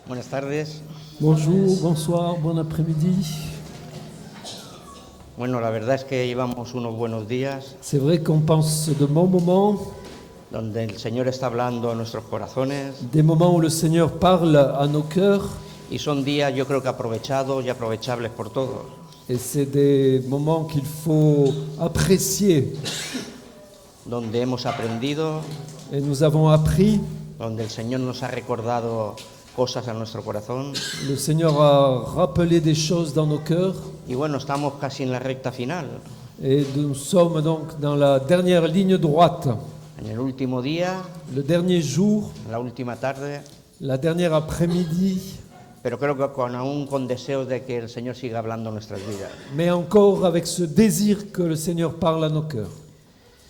Buenas tardes. Bonjour, bonsoir, bon après-midi. Bueno, la verdad es que llevamos unos buenos días C'est vrai qu'on pense de bons moments, donde el Señor está hablando a nuestros corazones des moments où le Seigneur parle à nos cœurs, y son días yo creo que aprovechados y aprovechables por todos. et c'est des moments qu'il faut apprécier. Donde hemos aprendido, Et nous avons appris, donde el Señor nos ha recordado cosas a nuestro corazón. le Seigneur a rappelé des choses dans nos cœurs, Y bueno, estamos casi en la recta final, et nous sommes donc dans la dernière ligne droite. en el último día, Le dernier jour, la última tarde, la dernière après-midi, pero creo que aún con deseos de que el Señor siga hablando en nuestras vidas. mais encore avec ce désir que le Seigneur parle à nos cœurs.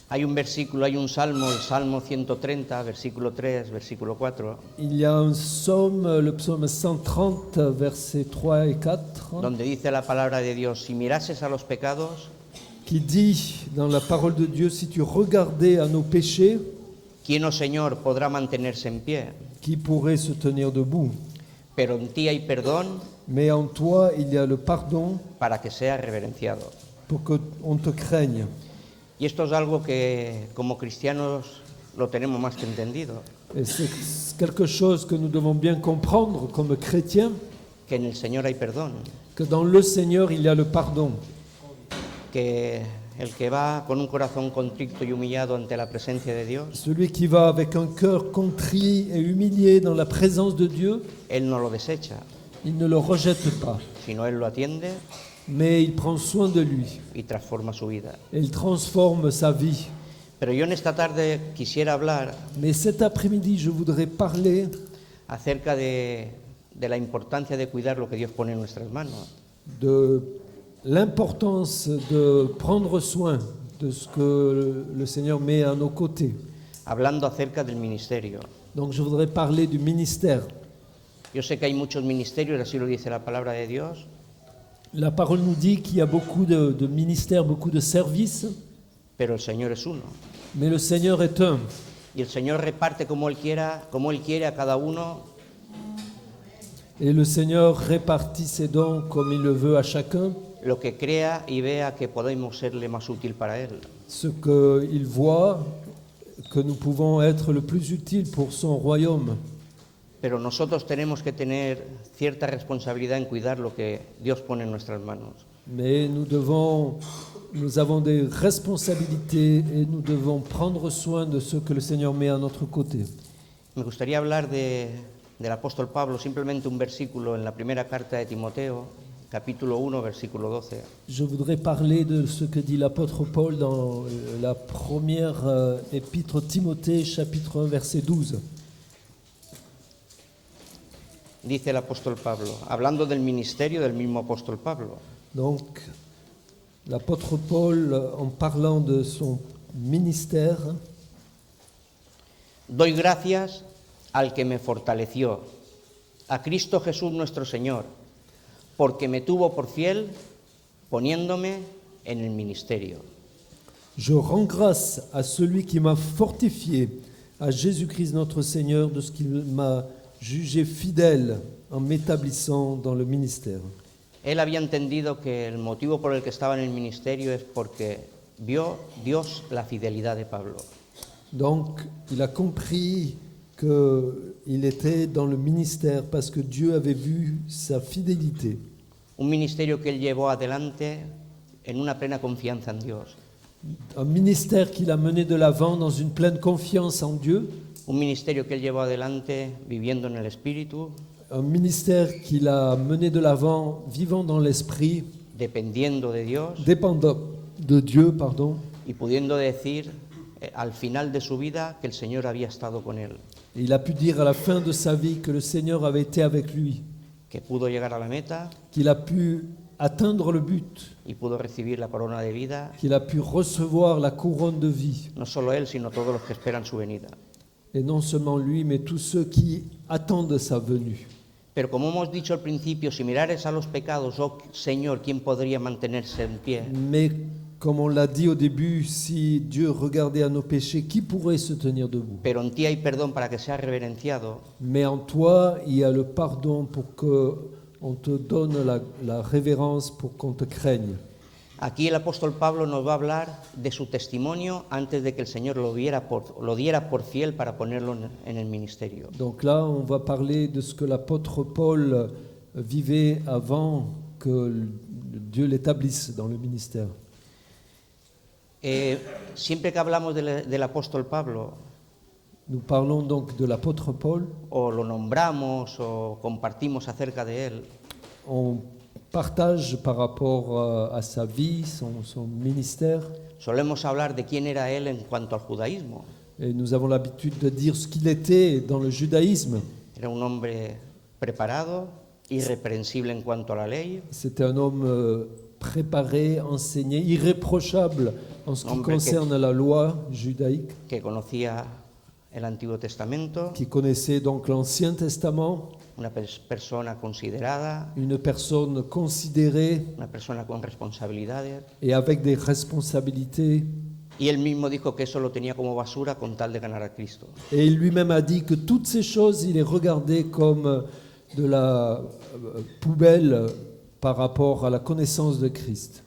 Hay un versículo, hay un salmo, el Salmo 130, versículo 3, versículo 4, Il y a un psaume, le psaume 130, versets 3 et 4, donde dice la palabra de Dios: si mirases a los pecados, qui dit dans la parole de Dieu, si tu regardais à nos péchés, ¿quién, oh Señor, podrá mantenerse en pie? qui pourrait se tenir debout? Pero en ti hay perdón Mais en toi, il y a le pardon para que sea reverenciado. pour qu'on te craigne. Y esto es algo que como cristianos lo tenemos más que entendido, Et c'est quelque chose que nous devons bien comprendre comme chrétiens, que en el Señor hay perdón, que dans le Seigneur, il y a le pardon. que el que va con un corazón contrito y humillado ante la presencia de Dios, Celui qui va avec un cœur contrit et humilié dans la présence de Dieu, Él no lo desecha, il ne le rejette pas, sino Él lo atiende mais il prend soin de lui. y transforma su vida. Et il transforme sa vie. Pero yo en esta tarde quisiera hablar Mais cet après-midi, je voudrais parler acerca de la importancia de cuidar lo que Dios pone en nuestras manos. de l'importance de prendre soin de ce que le Seigneur met à nos côtés. Hablando acerca del ministerio. Donc je voudrais parler du ministère. Yo sé que hay muchos ministerios, así lo dice la palabra de Dios, La parole nous dit qu'il y a beaucoup de ministères, beaucoup de services, pero el Señor es uno. mais le Seigneur est un. Y el Señor reparte como Él quiere a cada uno, Et le Seigneur répartit ses dons comme il le veut à chacun, lo que crea y vea que podemos serle más útil para Él. ce qu'il voit, que nous pouvons être le plus utile pour son royaume. Pero nosotros tenemos que tener cierta responsabilidad en cuidar lo que Dios pone en nuestras manos. Mais nous avons des responsabilités et nous devons prendre soin de ce que le Seigneur met à notre côté. Me gustaría hablar del apóstol Pablo, simplemente un versículo en la primera carta de Timoteo, capítulo 1, versículo 12. Je voudrais parler de ce que dit l'apôtre Paul dans la première épître Timothée, chapitre 1, verset 12. Dice el apóstol Pablo, hablando del ministerio del mismo apóstol Pablo: Donc, l'apôtre Paul, en parlant de son ministère, doy gracias al que me fortaleció, a Cristo Jesús nuestro Señor, porque me tuvo por fiel poniéndome en el ministerio. je rends grâce à celui qui m'a fortifié, à Jésus-Christ notre Seigneur, de ce qu'il m'a jugé fidèle en m'établissant dans le ministère. Él había entendido que el motivo por el que estaba en el ministerio es porque vio Dios la fidelidad de Pablo. Donc, il a compris qu'il était dans le ministère parce que Dieu avait vu sa fidélité. Un ministerio que él llevó adelante en una plena confianza en Dios. Un ministère qu'il a mené de l'avant dans une pleine confiance en Dieu. Un ministerio que él llevó adelante viviendo en el Espíritu, Un ministère qu'il a mené de l'avant vivant dans l'esprit, dependiendo de Dios dépendant de Dieu, y pudiendo decir al final de su vida que el Señor había estado con él, Et il a pu dire à la fin de sa vie que le Seigneur avait été avec lui, que pudo llegar a la meta qu'il a pu atteindre le but, y pudo recibir la corona de vida, qu'il a pu recevoir la couronne de vie. no solo él, sino todos los que esperan su venida. Et non seulement lui, mais tous ceux qui attendent sa venue. Pero como hemos dicho al principio, si mirares a los pecados, oh Señor, ¿quién podría mantenerse en pie? Mais Comme on l'a dit au début, si Dieu regardait à nos péchés, qui pourrait se tenir debout? Pero en ti hay perdón para que seas reverenciado, Mais en toi, il y a le pardon pour qu'on te donne la révérence, pour qu'on te craigne. aquí el apóstol Pablo nos va a hablar de su testimonio antes de que el Señor lo diera por fiel para ponerlo en el ministerio. Donc là, on va parler de ce que l'apôtre Paul vivait avant que Dieu l'établisse dans le ministère. Siempre que hablamos del apóstol Pablo, Nous parlons donc de l'apôtre Paul. o lo nombramos o compartimos acerca de él, On partage par rapport à sa vie, son ministère, solemos hablar de quién era él en cuanto al judaísmo. et nous avons l'habitude de dire ce qu'il était dans le judaïsme. Era un hombre preparado, irreprensible en cuanto a la ley, C'était un homme préparé, enseigné, irréprochable en ce qui Hombre concerne la loi judaïque, que conocía el Antiguo Testamento, qui connaissait donc l'Ancien Testament, una persona considerada, une personne considérée una persona con responsabilidades. et avec des responsabilités. Y él mismo dijo que eso lo tenía como basura con tal de ganar a Cristo. Et il lui-même a dit que toutes ces choses, il les regardait comme de la poubelle par rapport à la connaissance de Christ.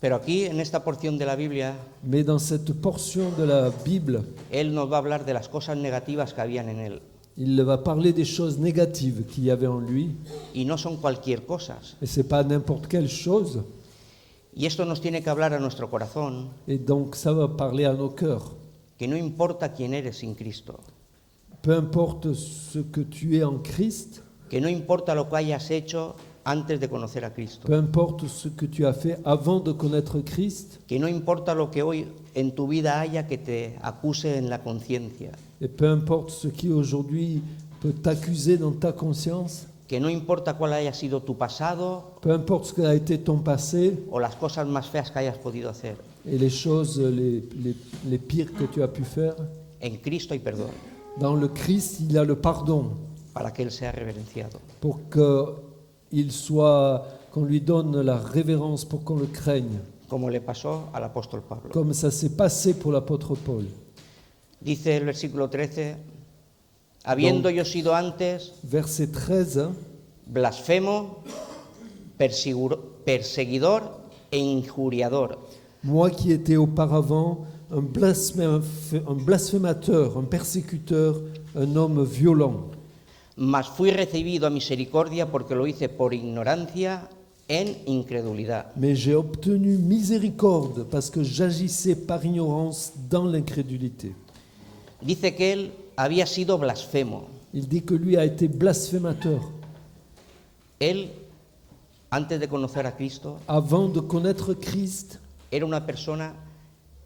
Pero aquí, en esta porción de la Biblia, Mais dans cette portion de la Bible, él nos va a hablar de las cosas negativas que habían en él. il va parler des choses négatives qu'il y avait en lui. Y no son cualquier cosas. Et ce n'est pas n'importe quelle chose. Y esto nos tiene que hablar a nuestro corazón, Et donc ça va parler à nos cœurs. que no importa quién eres sin Cristo, Peu importe ce que tu es en Christ, que no importa lo que hayas hecho antes de conocer a Cristo, peu importe ce que tu as fait avant de connaître Christ, que no importa lo que hoy en tu vida haya que te acuse en la conciencia, et peu importe ce qui aujourd'hui peut t'accuser dans ta conscience, que no importa cuál haya sido tu pasado peu importe ce qu'a été ton passé o las cosas más feas que hayas podido hacer, et les choses les pires que tu as pu faire, en Cristo hay perdón, dans le Christ, il y a le pardon para que Él sea reverenciado. pour qu'on lui donne la révérence, pour qu'on le craigne, Como le pasó al apóstol Pablo. comme ça s'est passé pour l'apôtre Paul. Dice el versículo 13, habiendo yo sido antes Verset 13, blasfemo, perseguidor e injuriador, moi qui étais auparavant un blasphémateur, un persécuteur, un homme violent, mas fui recibido a misericordia porque lo hice por ignorancia en incredulidad. mais j'ai obtenu miséricorde parce que j'agissais par ignorance dans l'incrédulité. Dice que él había sido blasfemo. Il dit que lui a été blasphémateur. Él, antes de conocer a Cristo, Avant de connaître Christ, era una persona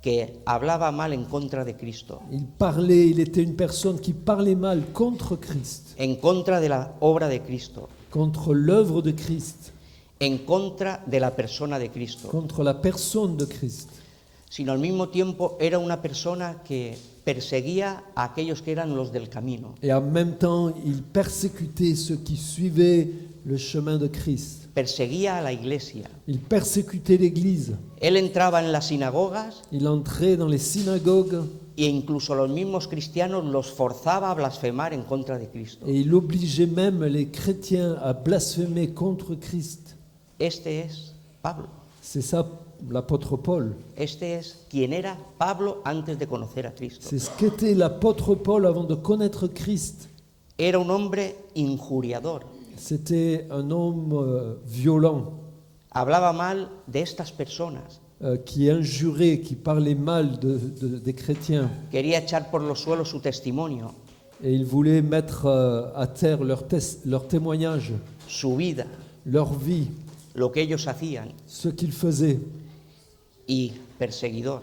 que hablaba mal en contra de Cristo, il était une personne qui parlait mal contre Christ, en contra de la obra de Cristo, contre l'œuvre de Christ, en contra de la persona de Cristo, contre la personne de Christ. sino al mismo tiempo era una persona que perseguía a aquellos que eran los del camino, Et en même temps, il persécutait ceux qui suivaient le chemin de Christ. perseguía a la iglesia. Il persécutait l'Église. Él entraba en las sinagogas Il entrait dans les synagogues e incluso los mismos cristianos los forzaba a blasfemar en contra de Cristo. et il obligeait même les chrétiens à blasphémer contre Christ. Este es Pablo. C'est ça l'apôtre Paul. Este es quien era Pablo antes de conocer a Cristo. C'est ce qu'était l'apôtre Paul avant de connaître Christ. Era un hombre injuriador. C'était un homme violent, Hablaba mal de estas personas. qui injurait, qui parlait mal des chrétiens. Quería echar por los suelos su testimonio, Et il voulait mettre à terre leur témoignage, su vida, leur vie, lo que ellos hacían, ce qu'ils faisaient. y perseguidor.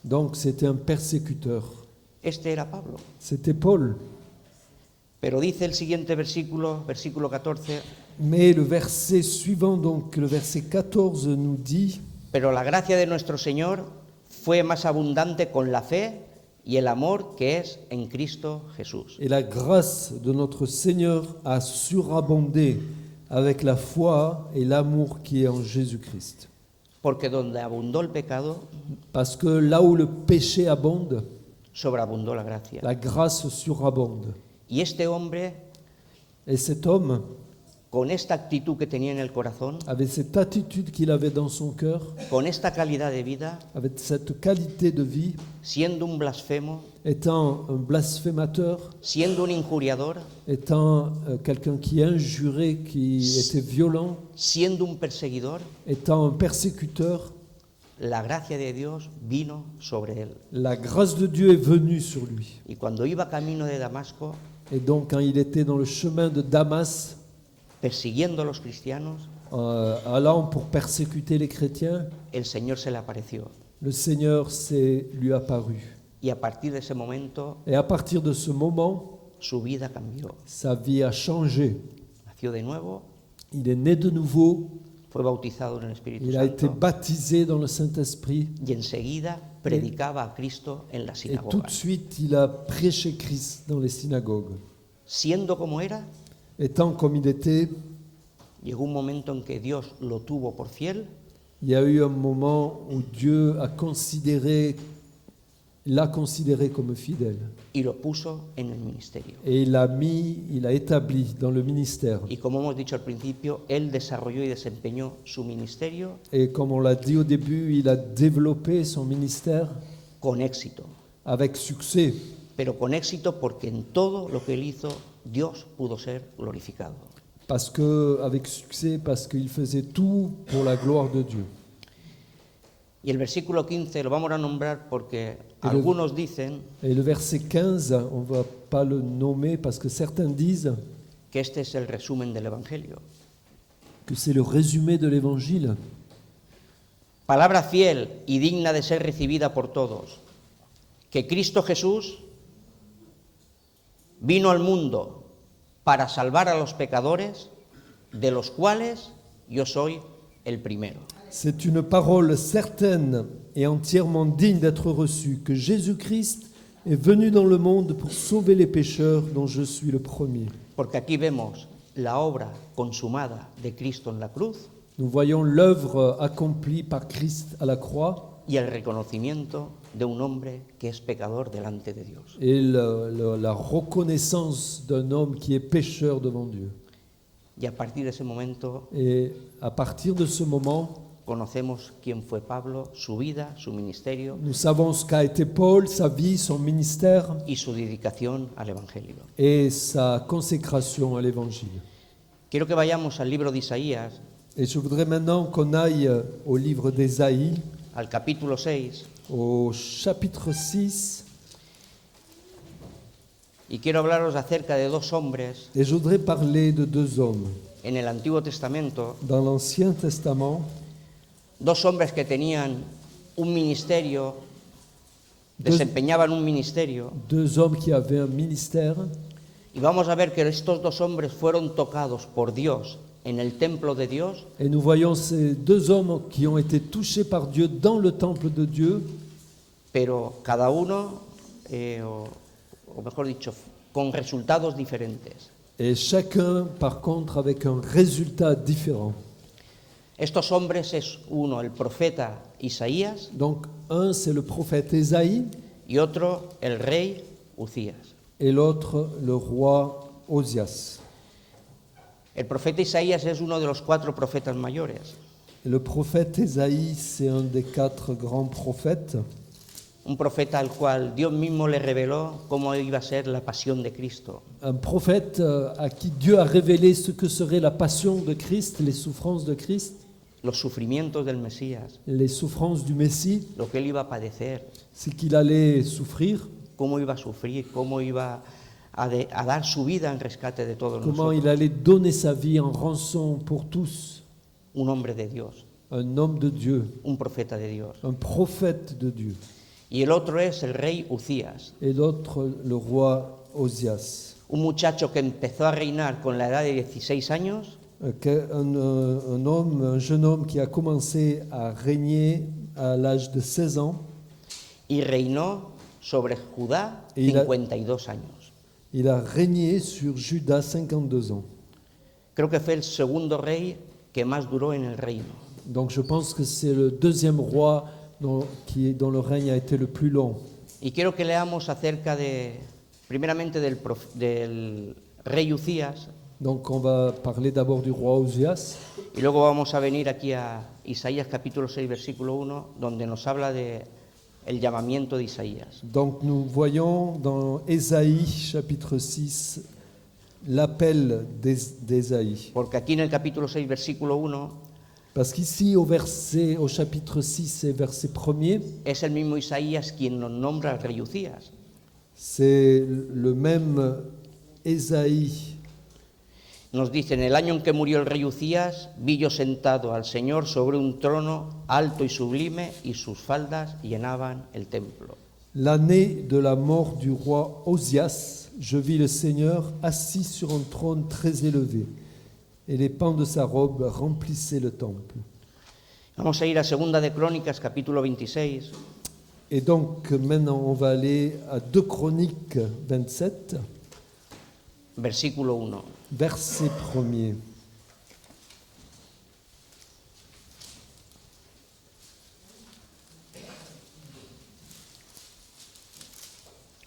Donc c'était un persécuteur. Este era Pablo. C'était Paul. Pero dice el siguiente versículo, versículo 14, Mais le verset suivant, donc le verset 14 nous dit: pero la gracia de nuestro Señor fue más abundante con la fe y el amor que es en Cristo Jesús. Et la grâce de notre Seigneur a surabondé avec la foi et l'amour qui est en Jésus-Christ. Porque donde abundó el pecado, Parce que là où le péché abonde, sobreabundó la gracia. la grâce surabonde. Y este hombre, Et cet homme, con esta actitud que tenía en el corazón, avec cette attitude qu'il avait dans son cœur, con esta calidad de vida, avec cette qualité de vie, siendo un blasfemo, étant un blasphémateur, siendo un injuriador, étant quelqu'un qui injurait, qui était violent, siendo un perseguidor, étant un persécuteur, la gracia de Dios vino sobre él. la grâce de Dieu est venue sur lui. Y cuando iba camino de Damasco, Et donc quand il était dans le chemin de Damas, persiguiendo a los cristianos, allant pour persécuter les chrétiens, el Señor se le apareció. le Seigneur lui apparu. Y a partir de ese momento, Et à partir de ce moment, su vida cambió. sa vie a changé. Nació de nuevo, Il est né de nouveau, fue bautizado en el Espíritu il a été Santo baptisé dans le Saint-Esprit y enseguida predicaba a Cristo en la et tout de sinagoga. suite il a prêché Christ dans les synagogues. Siendo como era, Étant comme il était, llegó un momento en que Dios lo tuvo por fiel il y a eu un moment où Dieu l'a considéré comme fidèle. y lo puso en el ministerio. Et il a établi dans le ministère. Y como hemos dicho al principio, él desarrolló y desempeñó su ministerio Et comme on l'a dit au début, il a développé son ministère con éxito. avec succès. Pero con éxito porque en todo lo que él hizo, Dios pudo ser glorificado. Avec succès, parce qu'il faisait tout pour la gloire de Dieu. Y el versículo 15 lo vamos a nombrar porque algunos dicen Et le verset 15, on ne va pas le nommer parce que certains disent que este es el resumen del Evangelio. que c'est le résumé de l'Évangile. Palabra fiel y digna de ser recibida por todos, que Cristo Jesús vino al mundo para salvar a los pecadores, de los cuales yo soy el primero. C'est une parole certaine et entièrement digne d'être reçue, que Jésus-Christ est venu dans le monde pour sauver les pécheurs, dont je suis le premier. Porque aquí vemos la obra consumada de Cristo en la cruz Nous voyons l'œuvre accomplie par Christ à la croix y el reconocimiento de un hombre que es pecador delante de Dios. et la reconnaissance d'un homme qui est pécheur devant Dieu. Y a partir de ese momento Et à partir de ce moment, conocemos quién fue Pablo, su vida, su ministerio nous savons ce qu'a été Paul, sa vie, son ministère y su dedicación al Evangelio. et sa consécration à l'Évangile. Quiero que vayamos al libro de Isaías, Et je voudrais maintenant qu'on aille au livre d'Ésaïe, al capítulo 6, au chapitre 6, y quiero hablaros acerca de dos hombres et je voudrais parler de deux hommes. en el Antiguo Testamento, Dans l'Ancien Testament, dos hombres que tenían un ministerio, desempeñaban un ministerio, deux hommes qui avaient un ministère, y vamos a ver que estos dos hombres fueron tocados por Dios en el templo de Dios, et nous voyons ces deux hommes qui ont été touchés par Dieu dans le temple de Dieu, pero cada uno, o mejor dicho, con resultados diferentes. et chacun, par contre, avec un résultat différent. Estos hombres es uno, el profeta Isaías, Donc, un, c'est le prophète Ésaïe, y otro, el rey Ucías. et l'autre, le roi Osias. El profeta Isaías es uno de los 4 profetas mayores, Et le prophète Ésaïe, c'est un des 4 grands prophètes, un profeta al cual Dios mismo le reveló cómo iba a ser la pasión de Cristo. un prophète à qui Dieu a révélé ce que serait la passion de Christ, les souffrances de Christ, Los sufrimientos del Mesías, les souffrances du Messie, lo que él iba a padecer, c'est qu'il allait souffrir, cómo iba a sufrir, cómo iba a dar su vida en rescate de todos comment nosotros. il allait donner sa vie en rançon pour tous, Un hombre de Dios, un homme de Dieu, un profeta de Dios. un prophète de Dieu. Y el otro es el rey Ucías, Et l'autre, le roi Osias. un muchacho que empezó a reinar con la edad de 16 años Un jeune homme qui a commencé à régner à l'âge de 16 ans. y reinó sobre Judá Y la- 52 años. Il a régné sur Juda 52 ans. Creo que fue el segundo rey que más duró en el reino. Donc je pense que c'est le deuxième roi dont le règne a été le plus long. Y quiero que leamos acerca primeramente del rey Uzías, Donc on va parler d'abord du roi Osias, y luego vamos a venir aquí a Isaías capítulo 6, versículo 1, donde nos habla el llamamiento de Isaías. Donc nous voyons dans Ésaïe chapitre 6 l'appel d'Ésaïe. Porque aquí en el capítulo 6, versículo 1, Parce qu'ici au chapitre 6 et verset 1er, es el mismo Isaías quien nos nombra al rey Uzías. c'est le même Ésaïe. Nos dice, en el año en que murió el rey Uzías, vi yo sentado al Señor sobre un trono alto y sublime, y sus faldas llenaban el templo. L'année de la mort du roi Osias, je vis le Seigneur assis sur un trône très élevé, et les pans de sa robe remplissaient le temple. Vamos a ir a Segunda de Crónicas, capítulo 26, Et donc maintenant on va aller à 2 Chroniques 27, versículo 1. verset 1er.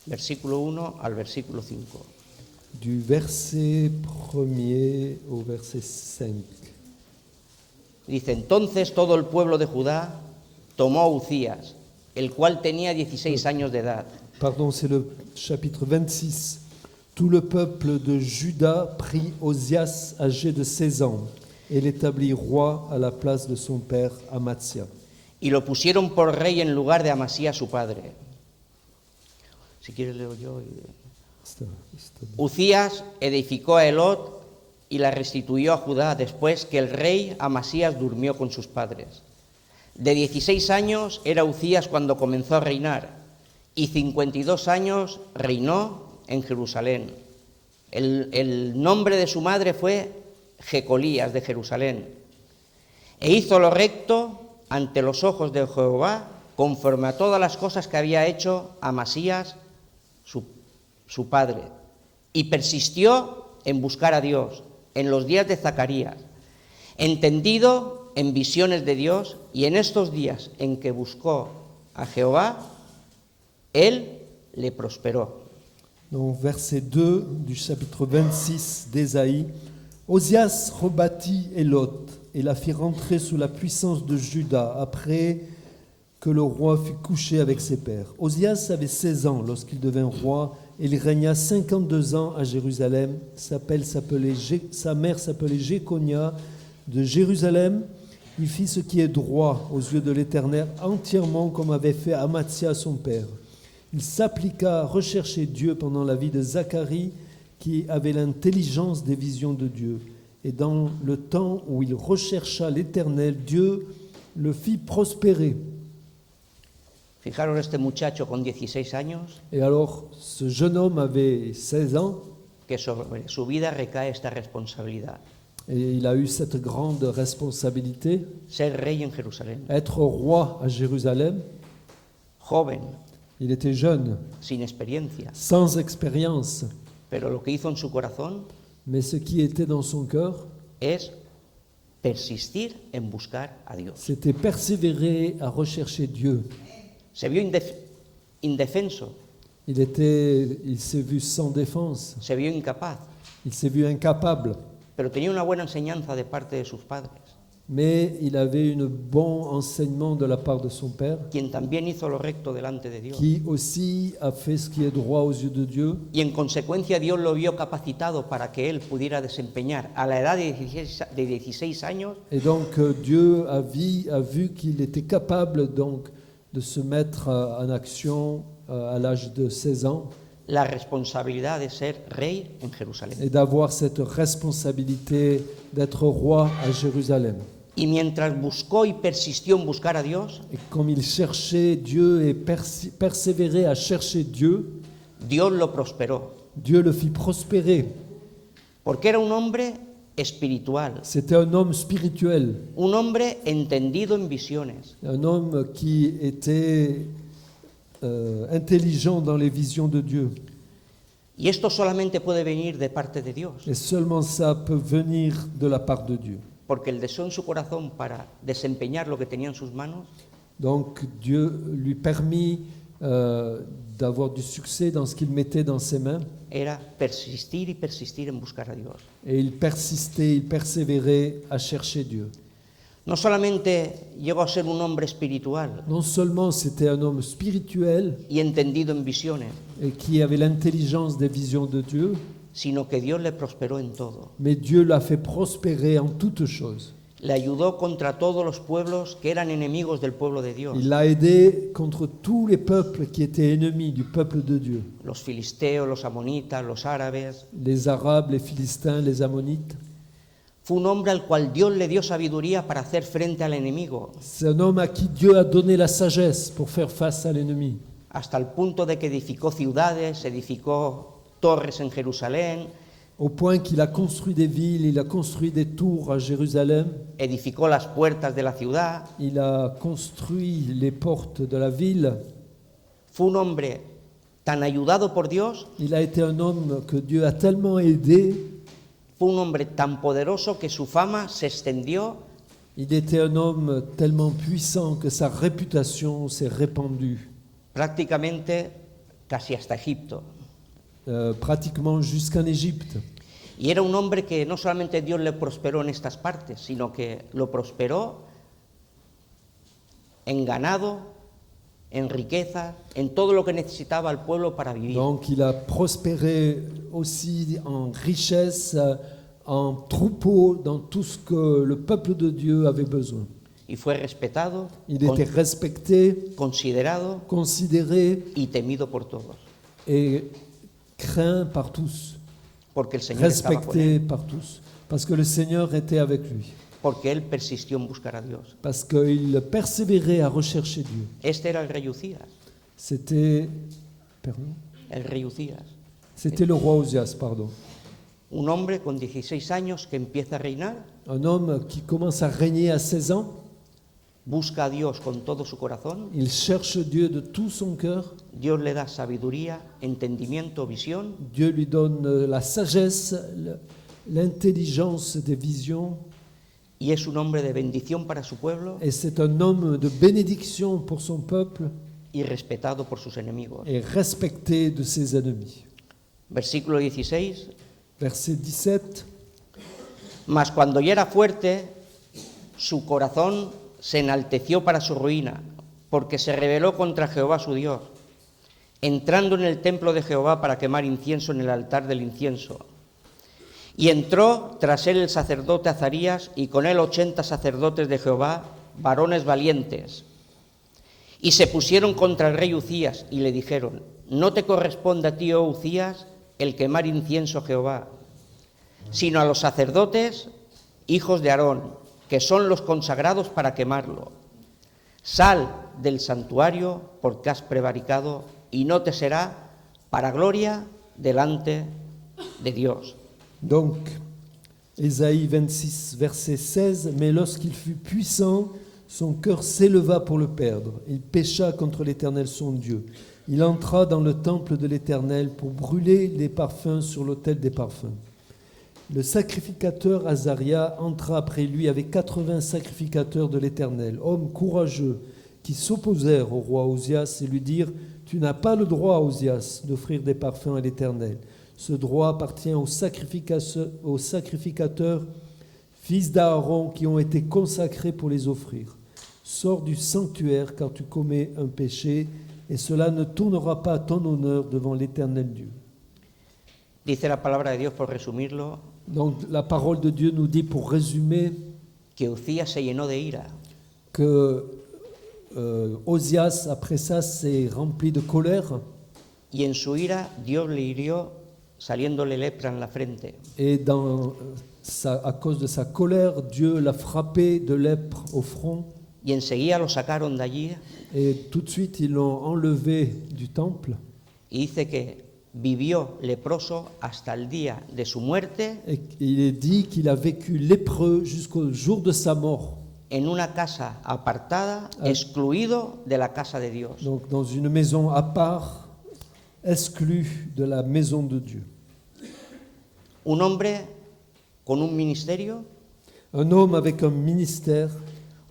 Versículo 1 al versículo 5. Du verset 1er au verset 5. Dice, entonces todo el pueblo de Judá tomó a Uzías, el cual tenía 16 años de edad, Pardon, c'est le chapitre 26. Tout le peuple de Juda prit Osias âgé de 16 ans et l'établit roi à la place de son père Amatzia. y lo pusieron por rey en lugar de Amasías su padre. Si quieres leo yo. Uzías edificó a Elot y la restituyó a Judá después que el rey Amasías durmió con sus padres. De 16 años era Uzías cuando comenzó a reinar, y 52 años reinó en Jerusalén. El nombre de su madre fue Jecolías de Jerusalén. E hizo lo recto ante los ojos de Jehová, conforme a todas las cosas que había hecho Amasías, su padre, y persistió en buscar a Dios en los días de Zacarías, entendido en visiones de Dios, y en estos días en que buscó a Jehová, él le prosperó. Donc, verset 2 du chapitre 26 d'Ésaïe. Osias rebâtit Élot et la fit rentrer sous la puissance de Juda après que le roi fut couché avec ses pères. Osias avait 16 ans lorsqu'il devint roi et il régna 52 ans à Jérusalem. Sa mère s'appelait Jéconia de Jérusalem. Il fit ce qui est droit aux yeux de l'Éternel entièrement comme avait fait Amatzia son père. Il s'appliqua à rechercher Dieu pendant la vie de Zacharie qui avait l'intelligence des visions de Dieu. Et dans le temps où il rechercha l'Éternel, Dieu le fit prospérer. Fijaros, este muchacho con 16 años, Et alors, ce jeune homme avait 16 ans que sobre su vida recae esta responsabilidad, et il a eu cette grande responsabilité, ser rey en Jerusalén. être roi à Jérusalem. Joven, Il était jeune, sin experiencia, sans expérience, pero lo que hizo en su corazón mais ce qui était dans son cœur, es persistir en buscar a Dios. c'était persévérer à rechercher Dieu. Se vio indefenso, Il s'est vu sans défense, se vio incapaz, il s'est vu incapable, pero tenía una buena enseñanza de parte de sus padres, mais il avait un bon enseignement de la part de son père, quien también hizo lo recto delante de Dios. qui aussi a fait ce qui est droit aux yeux de Dieu. Y en consecuencia Dios lo vio capacitado para que él pudiera desempeñar a la edad de 16 años Et donc Dieu a vu qu'il était capable donc de se mettre en action à l'âge de 16 ans la responsabilidad de ser rey en Jerusalén. et d'avoir cette responsabilité d'être roi à Jérusalem. Y mientras buscó y persistió en buscar a Dios, Et comme il cherchait Dieu et persévérait à chercher Dieu, Dios lo prosperó, Dieu le fit prospérer. porque era un hombre espiritual, C'était un homme spirituel, un hombre entendido en visiones. un homme qui était intelligent dans les visions de Dieu. Y esto solamente puede venir de parte de Dios, Et seulement ça peut venir de la part de Dieu. porque el deseo en su corazón para desempeñar lo que tenía en sus manos Donc Dieu lui permit d'avoir du succès dans ce qu'il mettait dans ses mains. era persistir y persistir en buscar a Dios. Et il persistait, il persévérait à chercher Dieu. No solamente llegó a ser un hombre espiritual Non seulement c'était un homme spirituel y entendido en visiones, et qui avait l'intelligence des visions de Dieu, sino que Dios le prosperó en todo. mais Dieu l'a fait prospérer en toutes choses. Le ayudó contra todos los pueblos que eran enemigos del pueblo de Dios. Il l'a aidé contre tous les peuples qui étaient ennemis du peuple de Dieu. Los filisteos, los amonitas, los árabes. Les Arabes, les Philistins, les Ammonites. Fue un hombre al cual Dios le dio sabiduría para hacer frente al enemigo, C'est un homme à qui Dieu a donné la sagesse pour faire face à l'ennemi. hasta el punto de que edificó ciudades, edificó torres en Jerusalén, Au point qu'il a construit des villes, il a construit des tours à Jérusalem, edificó las puertas de la ciudad. il a construit les portes de la ville. Fue un hombre tan ayudado por Dios, Il a été un homme que Dieu a tellement aidé. fue un hombre tan poderoso que su fama se extendió Il était un homme tellement puissant que sa réputation s'est répandue prácticamente casi hasta Egipto. pratiquement jusqu'en Égypte. Y era un hombre que no solamente Dios le prosperó en estas partes, sino que lo prosperó en ganado, en riqueza, en todo lo que necesitaba el pueblo para vivir. Donc il a prospéré aussi en richesse, en troupeaux, dans tout ce que le peuple de Dieu avait besoin. Y fue respetado, Il était respecté, considerado considéré y temido por todos, et craint par tous, porque el Señor estaba con respecté él, par tous, parce que le Seigneur était avec lui, porque él persistió en buscar a Dios. parce qu'il persévérait à rechercher Dieu. Este era el rey Uzías, C'était, pardon, el rey Uzías, c'était le roi Osias, pardon. un hombre con 16 años que empieza a reinar, Un homme qui commence à régner à 16 ans, busca a Dios con todo su corazón, il cherche Dieu de tout son cœur, Dios le da sabiduría, entendimiento, visión, Dieu lui donne la sagesse, l'intelligence des visions, y es un hombre de bendición para su pueblo et c'est un homme de bénédiction pour son peuple y respetado por sus enemigos. et respecté de ses ennemis. Versículo 16. Verset 17. Mas cuando ya era fuerte, su corazón se enalteció para su ruina, porque se rebeló contra Jehová su Dios, entrando en el templo de Jehová para quemar incienso en el altar del incienso. Y entró tras él el sacerdote Azarías, y con él 80 sacerdotes de Jehová, varones valientes. Y se pusieron contra el rey Uzías, y le dijeron: no te corresponde a ti, oh Uzías, el quemar incienso a Jehová, sino a los sacerdotes, hijos de Aarón, que son los consagrados para quemarlo. Sal del santuario, porque has prevaricado, y no te será para gloria delante de Dios. Donc, Ésaïe 26, verset 16, « Mais lorsqu'il fut puissant, son cœur s'éleva pour le perdre. Il pécha contre l'Éternel son Dieu. Il entra dans le temple de l'Éternel pour brûler les parfums sur l'autel des parfums. Le sacrificateur Azaria entra après lui avec 80 sacrificateurs de l'Éternel, hommes courageux, qui s'opposèrent au roi Osias et lui dirent « Tu n'as pas le droit, Osias, d'offrir des parfums à l'Éternel. Ce droit appartient aux sacrificateurs, fils d'Aaron, qui ont été consacrés pour les offrir. Sors du sanctuaire car tu commets un péché, et cela ne tournera pas à ton honneur devant l'Éternel Dieu. » Dice la palabra de Dios, por resumirlo, Donc la parole de Dieu nous dit, pour résumer, que Uzías se llenó de ira, que Osias, après ça, s'est rempli de colère, y en su ira Dios le hirió saliéndole lepra en la frente. et à cause de sa colère, Dieu l'a frappé de lèpre au front, Y enseguida lo sacaron de allí, et tout de suite ils l'ont enlevé du temple, y dice que vivió leproso hasta el día de su muerte et il est dit qu'il a vécu lépreux jusqu'au jour de sa mort, en una casa apartada, excluido de la casa de Dios. donc dans une maison à part, exclu de la maison de Dieu. Un hombre con un ministerio, Un homme avec un ministère,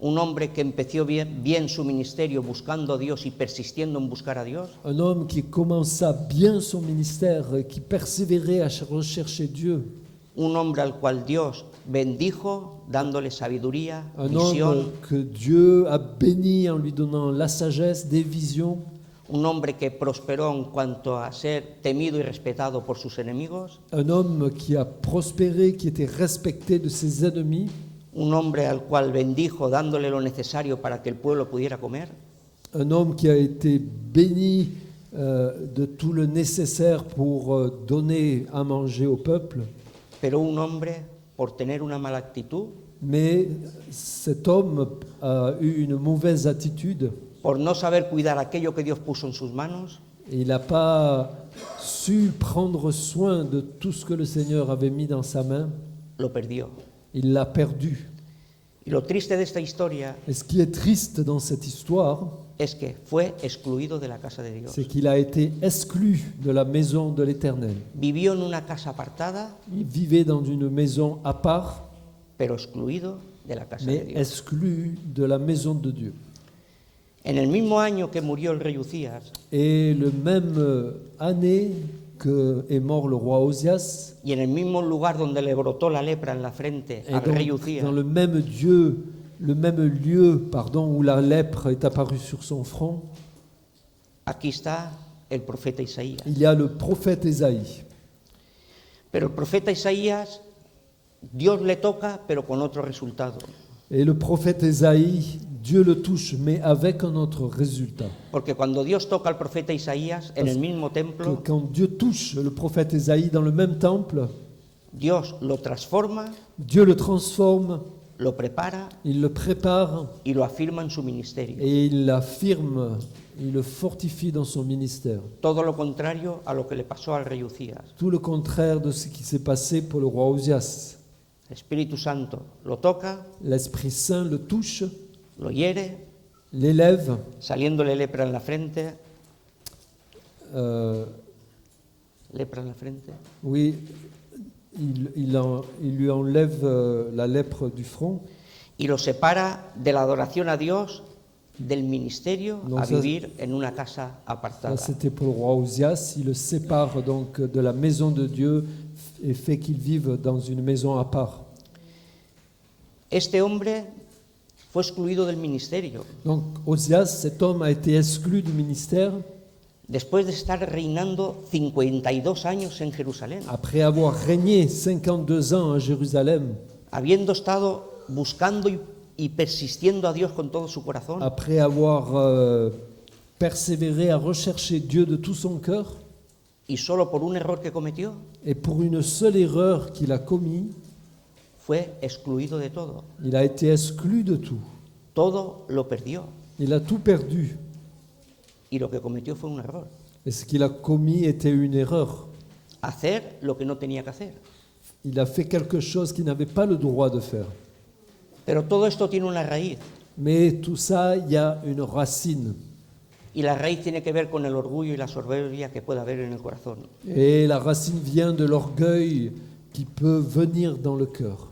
un hombre que empezó bien su ministerio buscando a Dios y persistiendo en buscar a Dios, un homme qui commença bien son ministère, qui persévérait à rechercher Dieu, un hombre al cual Dios bendijo dándole sabiduría, un visión, homme que Dieu a béni en lui donnant la sagesse, des visions, un hombre que prosperó en cuanto a ser temido y respetado por sus enemigos, un homme qui a prospéré, qui était respecté de ses ennemis, un hombre al cual bendijo dándole lo necesario para que el pueblo pudiera comer, un homme qui a été béni de tout le nécessaire pour donner à manger au peuple. pero un hombre, por tener una mala actitud, Mais cet homme a eu une mauvaise attitude. por no saber cuidar aquello que Dios puso en sus manos, Et il n'a pas su prendre soin de tout ce que le Seigneur avait mis dans sa main. lo perdió. Il l'a perdu. Y lo triste de esta historia Et ce qui est triste dans cette histoire, es que fue excluido de la casa de Dios. c'est qu'il a été exclu de la maison de l'Éternel. Vivió en una casa apartada, Il vivait dans une maison à part, pero excluido de la casa de mais Dios. exclu de la maison de Dieu. En el mismo año que murió el rey Uzías, Et le même année que est mort le roi Osias, y en el mismo lugar donde le brotó la lepra en la frente et al rey donc Uzías, dans le même lieu, où la lèpre est apparue sur son front, aquí está el profeta Isaías. il y a le prophète Ésaïe. Pero el profeta Isaías, Dios le toca, pero con otro resultado. Et le prophète Ésaïe, Dieu le touche, mais avec un autre résultat. Porque cuando Dios toca al profeta Isaías en el mismo Que templo, quand Dieu touche le prophète Ésaïe dans le même temple, Dios lo transforma, Dieu le transforme, lo prepara il le prépare y lo afirma en su ministerio. et il l'affirme, il le fortifie dans son ministère. Todo lo contrario a lo que le pasó al rey Uzías. Tout le contraire de ce qui s'est passé pour le roi Osias. El Espíritu Santo lo toca, L'Esprit Saint le touche, lo hiere, l'élève, saliéndole lepra en la frente, euh, lepra en la frente, oui, il lui enlève la lèpre du front. y lo separa de la adoración a Dios, del ministerio, No, a ça- vivir en una casa Ça, apartada. c'était pour le roi Osias. Il le sépare donc de la maison de Dieu et fait qu'il vive dans une maison à part. Este hombre fue excluido del ministerio Donc Osias, cet homme a été exclu du ministère después de estar reinando 52 años en Jerusalén, après avoir régné 52 ans à Jérusalem, habiendo estado buscando y persistiendo a Dios con todo su corazón, après avoir persévéré à rechercher Dieu de tout son cœur, y solo por un error que cometió, et pour une seule erreur qu'il a commise, fue excluido de todo. il a été exclu de tout. Todo lo perdió, Il a tout perdu. y lo que cometió fue un error. Et ce qu'il a commis était une erreur. Hacer lo que no tenía que hacer. Il a fait quelque chose qu'il n'avait pas le droit de faire. Pero todo esto tiene una raíz, Mais tout ça, il y a une racine. y la raíz tiene que ver con el orgullo y la soberbia que puede haber en el corazón. Et la racine vient de l'orgueil qui peut venir dans le cœur.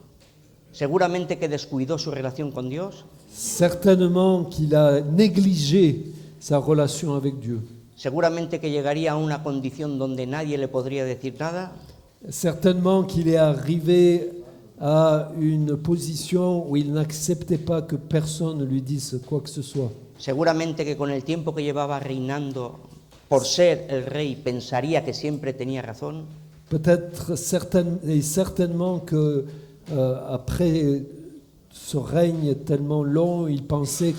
Seguramente que descuidó su relación con Dios, Certainement qu'il a négligé sa relation avec Dieu. seguramente que llegaría a una condición donde nadie le podría decir nada, Certainement qu'il est arrivé à une position où il n'acceptait pas que personne lui dise quoi que ce soit. seguramente que con el tiempo que llevaba reinando por ser el rey pensaría que siempre tenía razón, Peut-être certainement que après ce règne tellement long, il pensait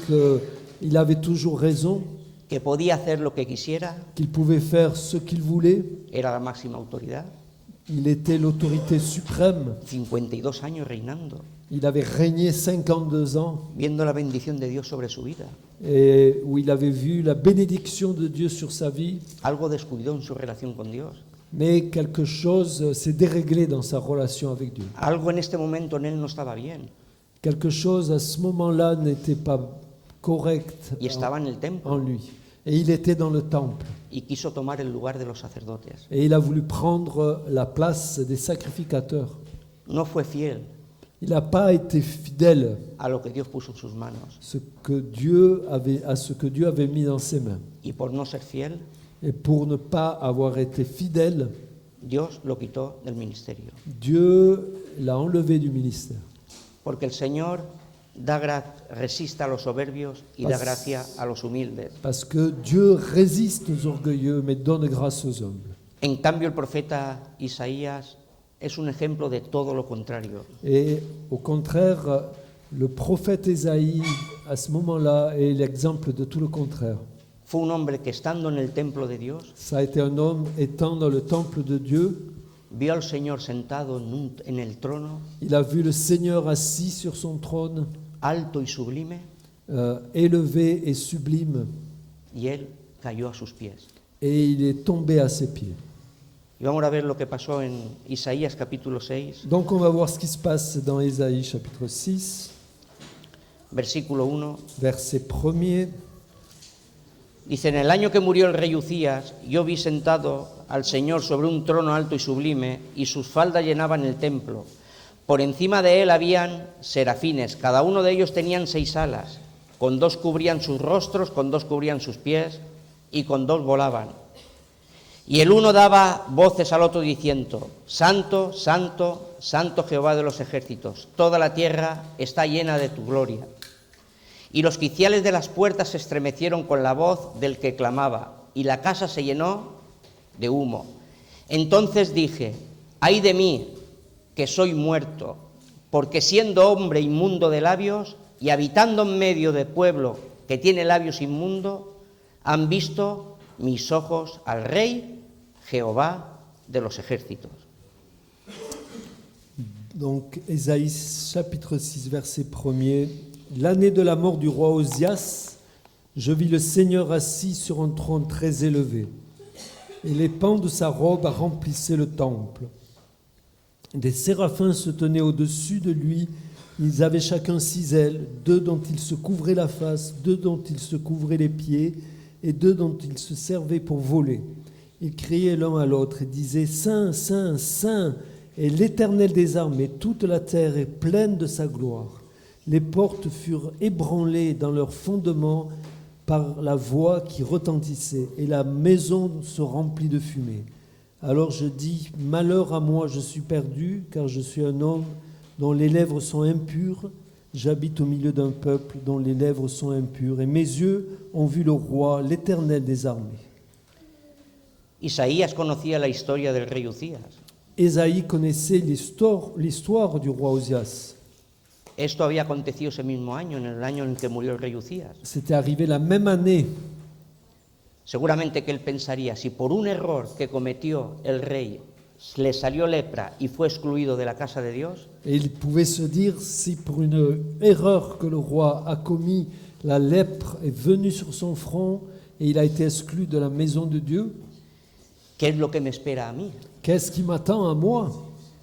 qu'il avait toujours raison, que podía hacer lo que quisiera, qu'il pouvait faire ce qu'il voulait. era la máxima autoridad, Il était l'autorité suprême. 52 años reinando, Il avait régné 52 ans viendo la bendición de Dios sobre su vida. et où il avait vu la bénédiction de Dieu sur sa vie, Algo descuidó en su relación con Dios. mais quelque chose s'est déréglé dans sa relation avec Dieu. Algo en este momento en él no estaba bien Quelque chose à ce moment-là n'était pas correct y estaba en el en templo lui. Et il était dans le temple. y quiso tomar el lugar de los sacerdotes. Et il a voulu prendre la place des sacrificateurs. No fue fiel Il n'a pas été fidèle a lo que Dios puso en sus manos. à ce que Dieu avait mis dans ses mains. Y por no ser fiel, Et pour ne pas avoir été fidèle, Dios lo quitó del ministerio. Dieu l'a enlevé du ministère. Porque el Señor resiste a los soberbios y da gracia a los humildes. Parce que Dieu résiste aux orgueilleux, mais donne grâce aux humbles. En cambio, el profeta Isaías es un ejemplo de todo lo contrario. Et au contraire, le prophète Ésaïe, à ce moment-là, est l'exemple de tout le contraire. Fue un hombre que estando en el templo de Dios, Ça a été un homme étant dans le temple de Dieu. vio al Señor sentado en el trono, Il a vu le Seigneur assis sur son trône, alto y sublime, élevé et sublime, y él cayó a sus pies. et il est tombé à ses pieds. Y vamos a ver lo que pasó en Isaías capítulo 6, Donc on va voir ce qui se passe dans Ésaïe chapitre 6, versículo 1. verset 1er. Dice, en el año que murió el rey Uzías, yo vi sentado al Señor sobre un trono alto y sublime, y sus faldas llenaban el templo. Por encima de él habían serafines, cada uno de ellos tenían 6 alas, con 2 cubrían sus rostros, con 2 cubrían sus pies, y con 2 volaban. Y el uno daba voces al otro diciendo, Santo, Santo, Santo Jehová de los ejércitos, toda la tierra está llena de tu gloria. Y los quiciales de las puertas se estremecieron con la voz del que clamaba, y la casa se llenó de humo. Entonces dije, ay de mí, que soy muerto, porque siendo hombre inmundo de labios y habitando en medio de pueblo que tiene labios inmundos, han visto mis ojos al Rey, Jehová de los ejércitos. Donc Ésaïe chapitre 6 verset 1er. L'année de la mort du roi Osias, je vis le Seigneur assis sur un trône très élevé, et les pans de sa robe remplissaient le temple. Des séraphins se tenaient au-dessus de lui, ils avaient chacun 6 ailes, 2 dont ils se couvraient la face, 2 dont ils se couvraient les pieds, et 2 dont ils se servaient pour voler. Ils criaient l'un à l'autre et disaient « Saint, Saint, Saint est l'Éternel des armées, toute la terre est pleine de sa gloire. » Les portes furent ébranlées dans leurs fondements par la voix qui retentissait, et la maison se remplit de fumée. Alors je dis, malheur à moi, je suis perdu, car je suis un homme dont les lèvres sont impures. J'habite au milieu d'un peuple dont les lèvres sont impures, et mes yeux ont vu le roi, l'Éternel des armées. Isaías conocía la historia del rey Uzías. Ésaïe connaissait l'histoire du roi Osias. Esto había acontecido ese mismo año, en el año en que murió el rey Uzías. C'était arrivé la même année. Seguramente que él pensaría, si por un error que cometió el rey le salió lepra y fue excluido de la casa de Dios, Et il pouvait se dire, si pour une erreur que le roi a commis, la lèpre est venue sur son front et il a été exclu de la maison de Dieu, ¿qué es lo que me espera a mí? qu'est-ce qui m'attend à moi,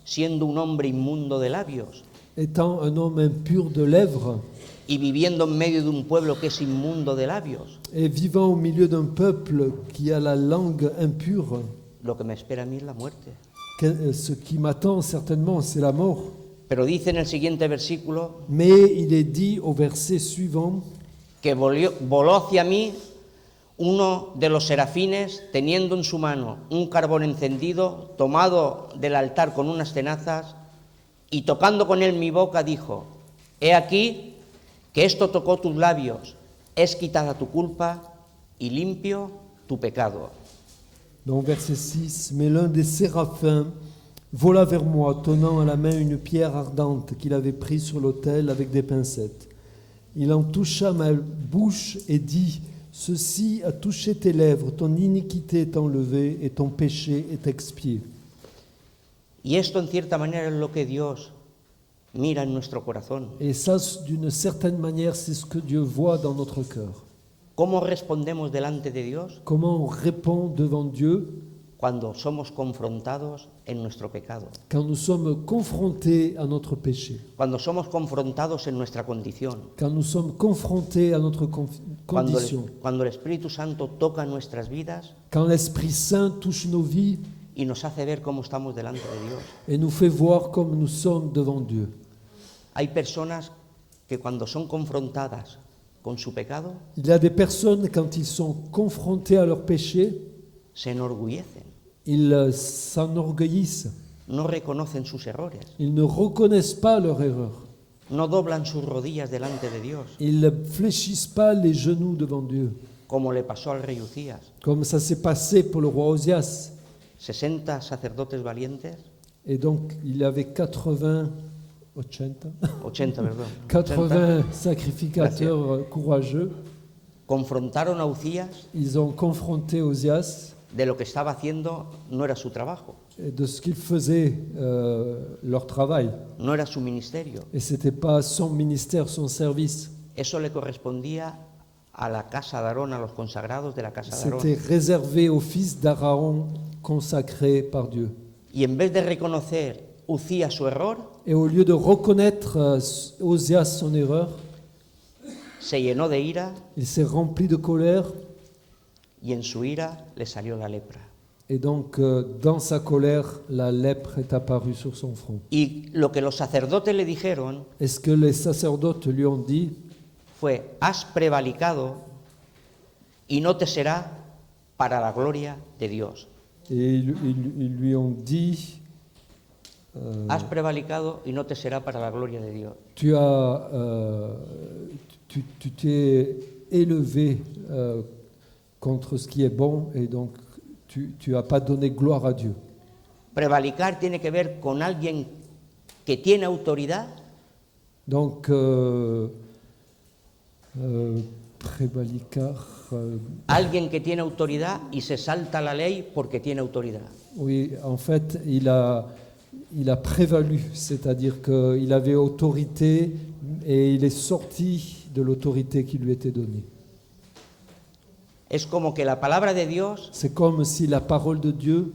Siendo un hombre inmundo de labios étant un homme impur de lèvres y viviendo en medio de un pueblo que es inmundo de labios? et vivant au milieu d'un peuple qui a la langue impure? Lo que me espera a mí es la muerte. Ce qui m'attend certainement, c'est la mort. Pero dice en el siguiente versículo Mais il est dit au verset suivant que voló hacia mí uno de los serafines, teniendo en su mano un carbón encendido, tomado del altar con unas tenazas, y tocando con él mi boca, dijo, he aquí que esto tocó tus labios, es quitada tu culpa y limpio tu pecado. Donc verset 6, mais l'un des séraphins vola vers moi, tenant à la main une pierre ardente qu'il avait prise sur l'autel avec des pincettes. Il en toucha ma bouche et dit, ceci a touché tes lèvres, ton iniquité est enlevée et ton péché est expié. Y esto en cierta manera es lo que Dios mira en nuestro corazón. Et ça, d'une certaine manière, c'est ce que Dieu voit dans notre cœur. ¿Cómo respondemos delante de Dios Comment on répond devant Dieu cuando somos confrontados en nuestro pecado? quand nous sommes confrontés à notre péché, Cuando somos confrontados en nuestra condición. quand nous sommes confrontés à notre condition, Cuando el Espíritu Santo toca nuestras vidas quand l'Esprit Saint touche nos vies y nos hace ver cómo estamos delante de Dios. et nous fait voir comme nous sommes devant Dieu. Hay personas que cuando son confrontadas con su pecado, Il y a des personnes, quand ils sont confrontés à leur péché, se enorgullecen, ils s'enorgueillissent. no reconocen sus errores, Ils ne reconnaissent pas leur erreur. no doblan sus rodillas delante de Dios, Ils ne fléchissent pas les genoux devant Dieu. como le pasó al rey Ucías. Comme ça s'est passé pour le roi Osias. 60 sacerdotes valientes, Et donc, il y avait 80 80, perdón, 80, sacrificateurs courageux. confrontaron a Ucías Ils ont confronté Osias de lo que estaba haciendo, no era su trabajo, et de ce qu'ils faisaient, leur travail. no era su ministerio. Et ce n'était pas son ministère, son service. Eso le correspondía a la casa de Aarón, a los consagrados de la casa de Aarón. C'était réservé aux fils d'Aaron consacrés par Dieu. Y en vez de reconocer Ucías su error, Et au lieu de reconnaître Osias son erreur, se llenó de ira il s'est rempli de colère. y en su ira le salió la lepra. Et donc, dans sa colère, la lèpre est apparue sur son front. Y lo que los sacerdotes le dijeron Et ce que les sacerdotes lui ont dit, fue: has prevaricado y no te será para la gloria de Dios. et ils lui ont dit, Has prevaricado y no te será para la gloria de Dios. tu t'es élevé contre ce qui est bon et donc tu n'as pas donné gloire à Dieu. Prevaricar tiene que ver con alguien que tiene autoridad Donc, prevaricar, alguien que tiene autoridad y se salta la ley porque tiene autoridad. oui, en fait, il a prévalu, c'est-à-dire qu'il avait autorité et il est sorti de l'autorité qui lui était donnée. Es como que la palabra de Dios, C'est comme si la parole de Dieu,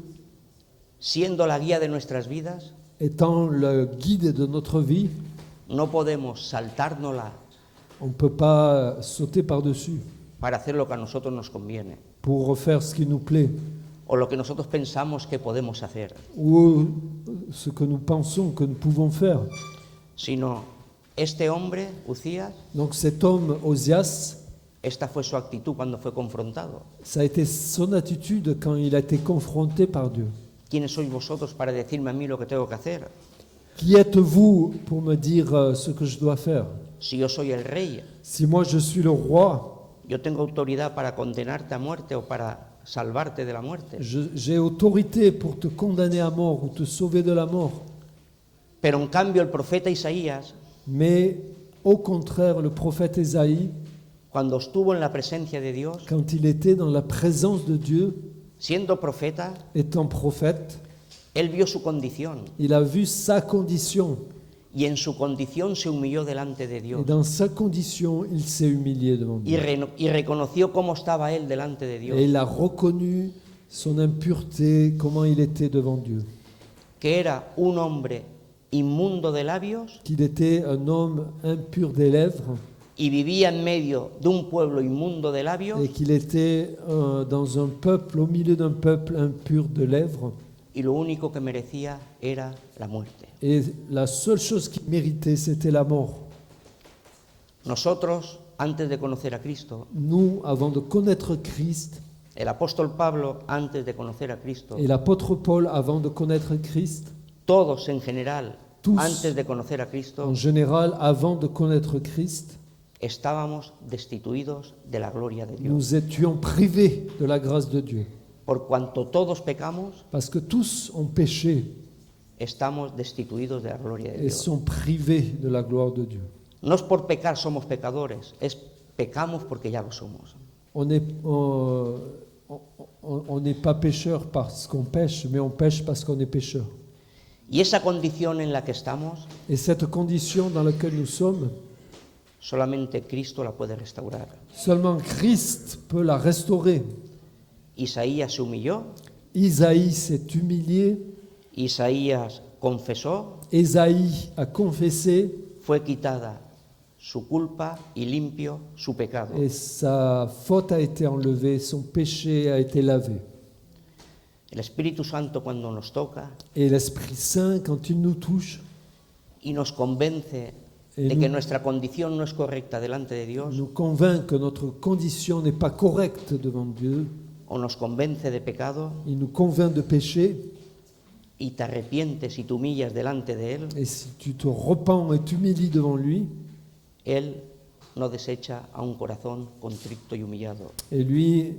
siendo la guía de nuestras vidas, étant le guide de notre vie, no podemos saltárnosla on ne peut pas sauter par-dessus para hacer lo que a nosotros nos conviene pour faire ce qui nous plaît o lo que nosotros pensamos que podemos hacer, ou ce que nous pensons que nous pouvons faire. sino este hombre, Ucías, Donc cet homme, Osias, esta fue su actitud cuando fue confrontado. ça a été son attitude quand il a été confronté par Dieu. ¿Quiénes sois vosotros para decirme a mí lo que tengo que hacer? Qui êtes-vous pour me dire ce que je dois faire? Si yo soy el rey, Si moi je suis le roi, yo tengo autoridad para condenarte a muerte o para salvarte de la muerte. j'ai autorité pour te condamner à mort ou te sauver de la mort. Pero en cambio el profeta Isaías, Mais au contraire, le prophète Ésaïe, cuando estuvo en la presencia de Dios, quand il était dans la présence de Dieu, siendo profeta, étant prophète, él vio su condición il a vu sa condition. y en su condición se humilló delante de Et Dios dans sa condition, il s'est humilié devant y, Dieu. y reconoció cómo estaba él delante de Dios, Et il a reconnu son impureté, comment il était devant Dieu. que era un hombre inmundo de labios Qu'il était un homme impur des lèvres y vivía en medio de un pueblo inmundo de labios et qu'il était dans un peuple, au milieu d'un peuple impur de lèvres. y lo único que merecía era la muerte. Et la seule chose qu'il méritait, c'était la mort. Nosotros, antes de conocer a Cristo, Nous, avant de connaître Christ, el apóstol Pablo, antes de conocer a Cristo, et l'apôtre Paul, avant de connaître Christ, todos en general, Tous. antes de conocer a Cristo, en général, avant de connaître Christ, estábamos destituidos de la gloria de Dios. nous étions privés de la grâce de Dieu. Por cuanto todos pecamos, Parce que tous ont péché estamos destituidos de la gloria de et Dios. sont privés de la gloire de Dieu. No es por pecar somos pecadores, es pecamos porque ya lo somos. On n'est pas pécheur parce qu'on pêche, mais on pêche parce qu'on est pécheur. Y esa condición en la que estamos, Et cette condition dans laquelle nous sommes, solamente Cristo la puede restaurar. seulement Christ peut la restaurer. Isaías se humilló, Isaïe s'est humilié, Isaías confesó, Ésaïe a confessé fue quitada su culpa y limpio su pecado. et sa faute a été enlevée, son péché a été lavé. El Espíritu Santo, cuando nos toca Et l'Esprit Saint, quand il nous touche y nos convence Et de que nous, nuestra condición no es correcta delante de Dios, nous convainc que notre condition n'est pas correcte devant Dieu. o nos convence de pecado, Il nous convainc de péché. y te arrepientes y te humillas delante de Él, Et si tu te repens et t'humilies devant lui, Él no desecha a un corazón contrito y humillado, et lui,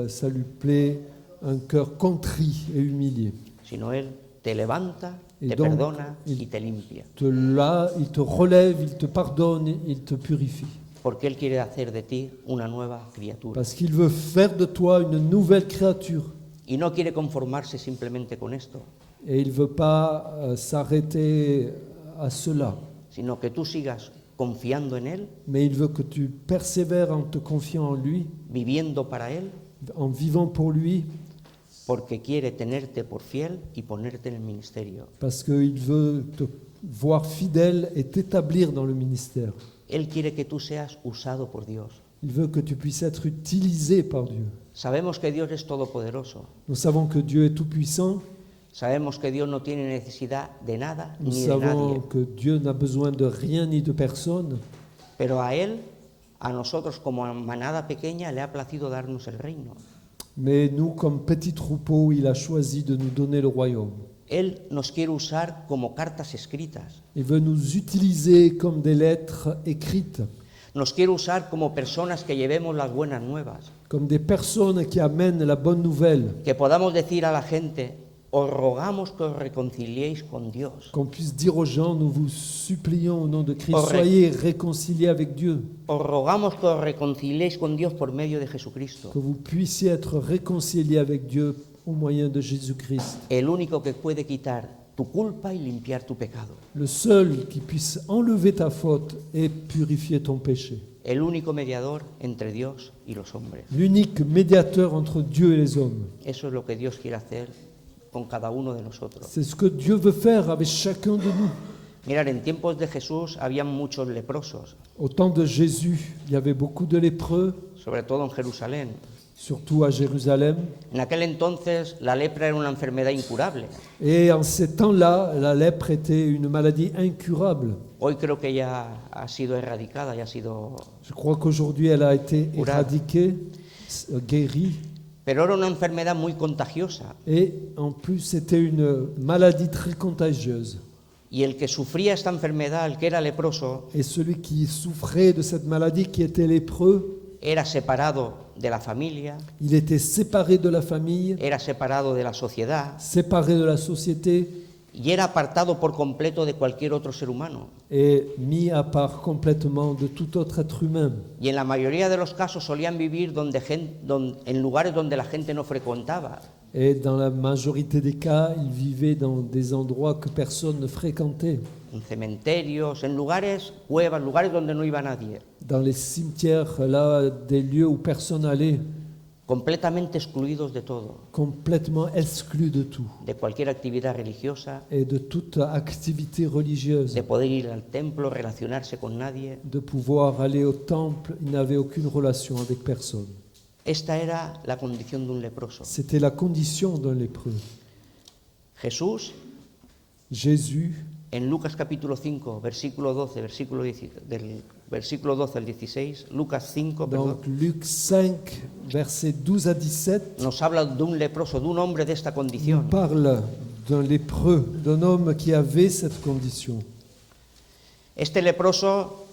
ça lui plaît un cœur contrit et humilié. sino Él te levanta, Y te donc, perdona il- y te limpia, Il te relève, il te pardonne, il te purifie. porque Él quiere hacer de ti una nueva criatura. Parce qu'il veut faire de toi une nouvelle créature. Y no quiere conformarse simplemente con esto, Et il ne veut pas s'arrêter à cela. sino que tú sigas confiando en Él, Mais il veut que tu persévères en te confiant en lui, viviendo para Él, en vivant pour lui, porque quiere tenerte por fiel y ponerte en el ministerio. parce qu'il veut te voir fidèle et t'établir dans le ministère. Él quiere que tú seas usado por Dios. Il veut que tu puisses être utilisé par Dieu. Sabemos que Dios es todopoderoso. Nous savons que Dieu est tout-puissant. Sabemos que Dios no tiene necesidad de nada Nous ni de savons nadie. que Dieu n'a besoin de rien ni de personne. Pero a Él, a nosotros como a manada pequeña, le ha placido darnos el reino. Mais nous, comme petits troupeaux, il a choisi de nous donner le royaume. Él nos quiere usar como cartas escritas. Il veut nous utiliser comme des lettres écrites, Nos quiere usar como personas que llevemos las buenas nuevas. comme des personnes qui amènent la bonne nouvelle, Que podamos decir a la gente, os rogamos que os reconciliéis con Dios. qu'on puisse dire aux gens, nous vous supplions au nom de Christ, Correct. soyez réconciliés avec Dieu, Os rogamos que os reconciliéis con Dios por medio de Jesucristo. que vous puissiez être réconciliés avec Dieu au moyen de Jésus-Christ. El único que puede quitar tu culpa y limpiar tu pecado. Le seul qui puisse enlever ta faute et purifier ton péché. El único mediador entre Dios y los hombres. L'unique médiateur entre Dieu et les hommes. Eso es lo que Dios quiere hacer con cada uno de nosotros. C'est ce que Dieu veut faire avec chacun de nous. Mirad, en tiempos de Jesús había muchos leprosos, Au temps de Jésus, il y avait beaucoup de lépreux, sobre todo en Jerusalén. surtout à Jérusalem. En aquel entonces la lepra era una enfermedad incurable. Et en ces temps-là, la lèpre était une maladie incurable. Hoy creo que ya ha sido erradicada, ya ha sido... Je crois qu'aujourd'hui, elle a été Curada. éradiquée, guérie. Pero era una enfermedad muy contagiosa. Et en plus, c'était une maladie très contagieuse. Y el que sufría esta enfermedad, el que era leproso, Et celui qui souffrait de cette maladie, qui était lépreux, era separado de la familia, il était séparé de la famille, era separado de la sociedad séparé de la société y era apartado por completo de cualquier otro ser humano. et mis à part complètement de tout autre être humain. Y en la mayoría de los casos solían vivir en lugares donde la gente no frecuentaba. Et dans la majorité des cas, il vivait dans des endroits que personne ne fréquentait, En cementerios, en lugares, cuevas, lugares donde no iba nadie, dans les cimetières, là, des lieux où personne n'allait, completamente excluidos de todo, complètement exclus de tout de cualquier actividad religiosa, et de toute activité religieuse, de poder ir al templo, relacionarse con nadie. de pouvoir aller au temple. Il n'avait aucune relation avec personne. Esta era la condición de un leproso. C'était la condition d'un lépreux. Jesús, Jésus, en Lucas capítulo 5, versículo 12, del versículo 12 al 16, Lucas 5, perdón, donc Luc 5, versets 12 à 17, nos habla de un leproso, de un hombre de esta nous condición. parle d'un lépreux, d'un homme qui avait cette condition. Este leproso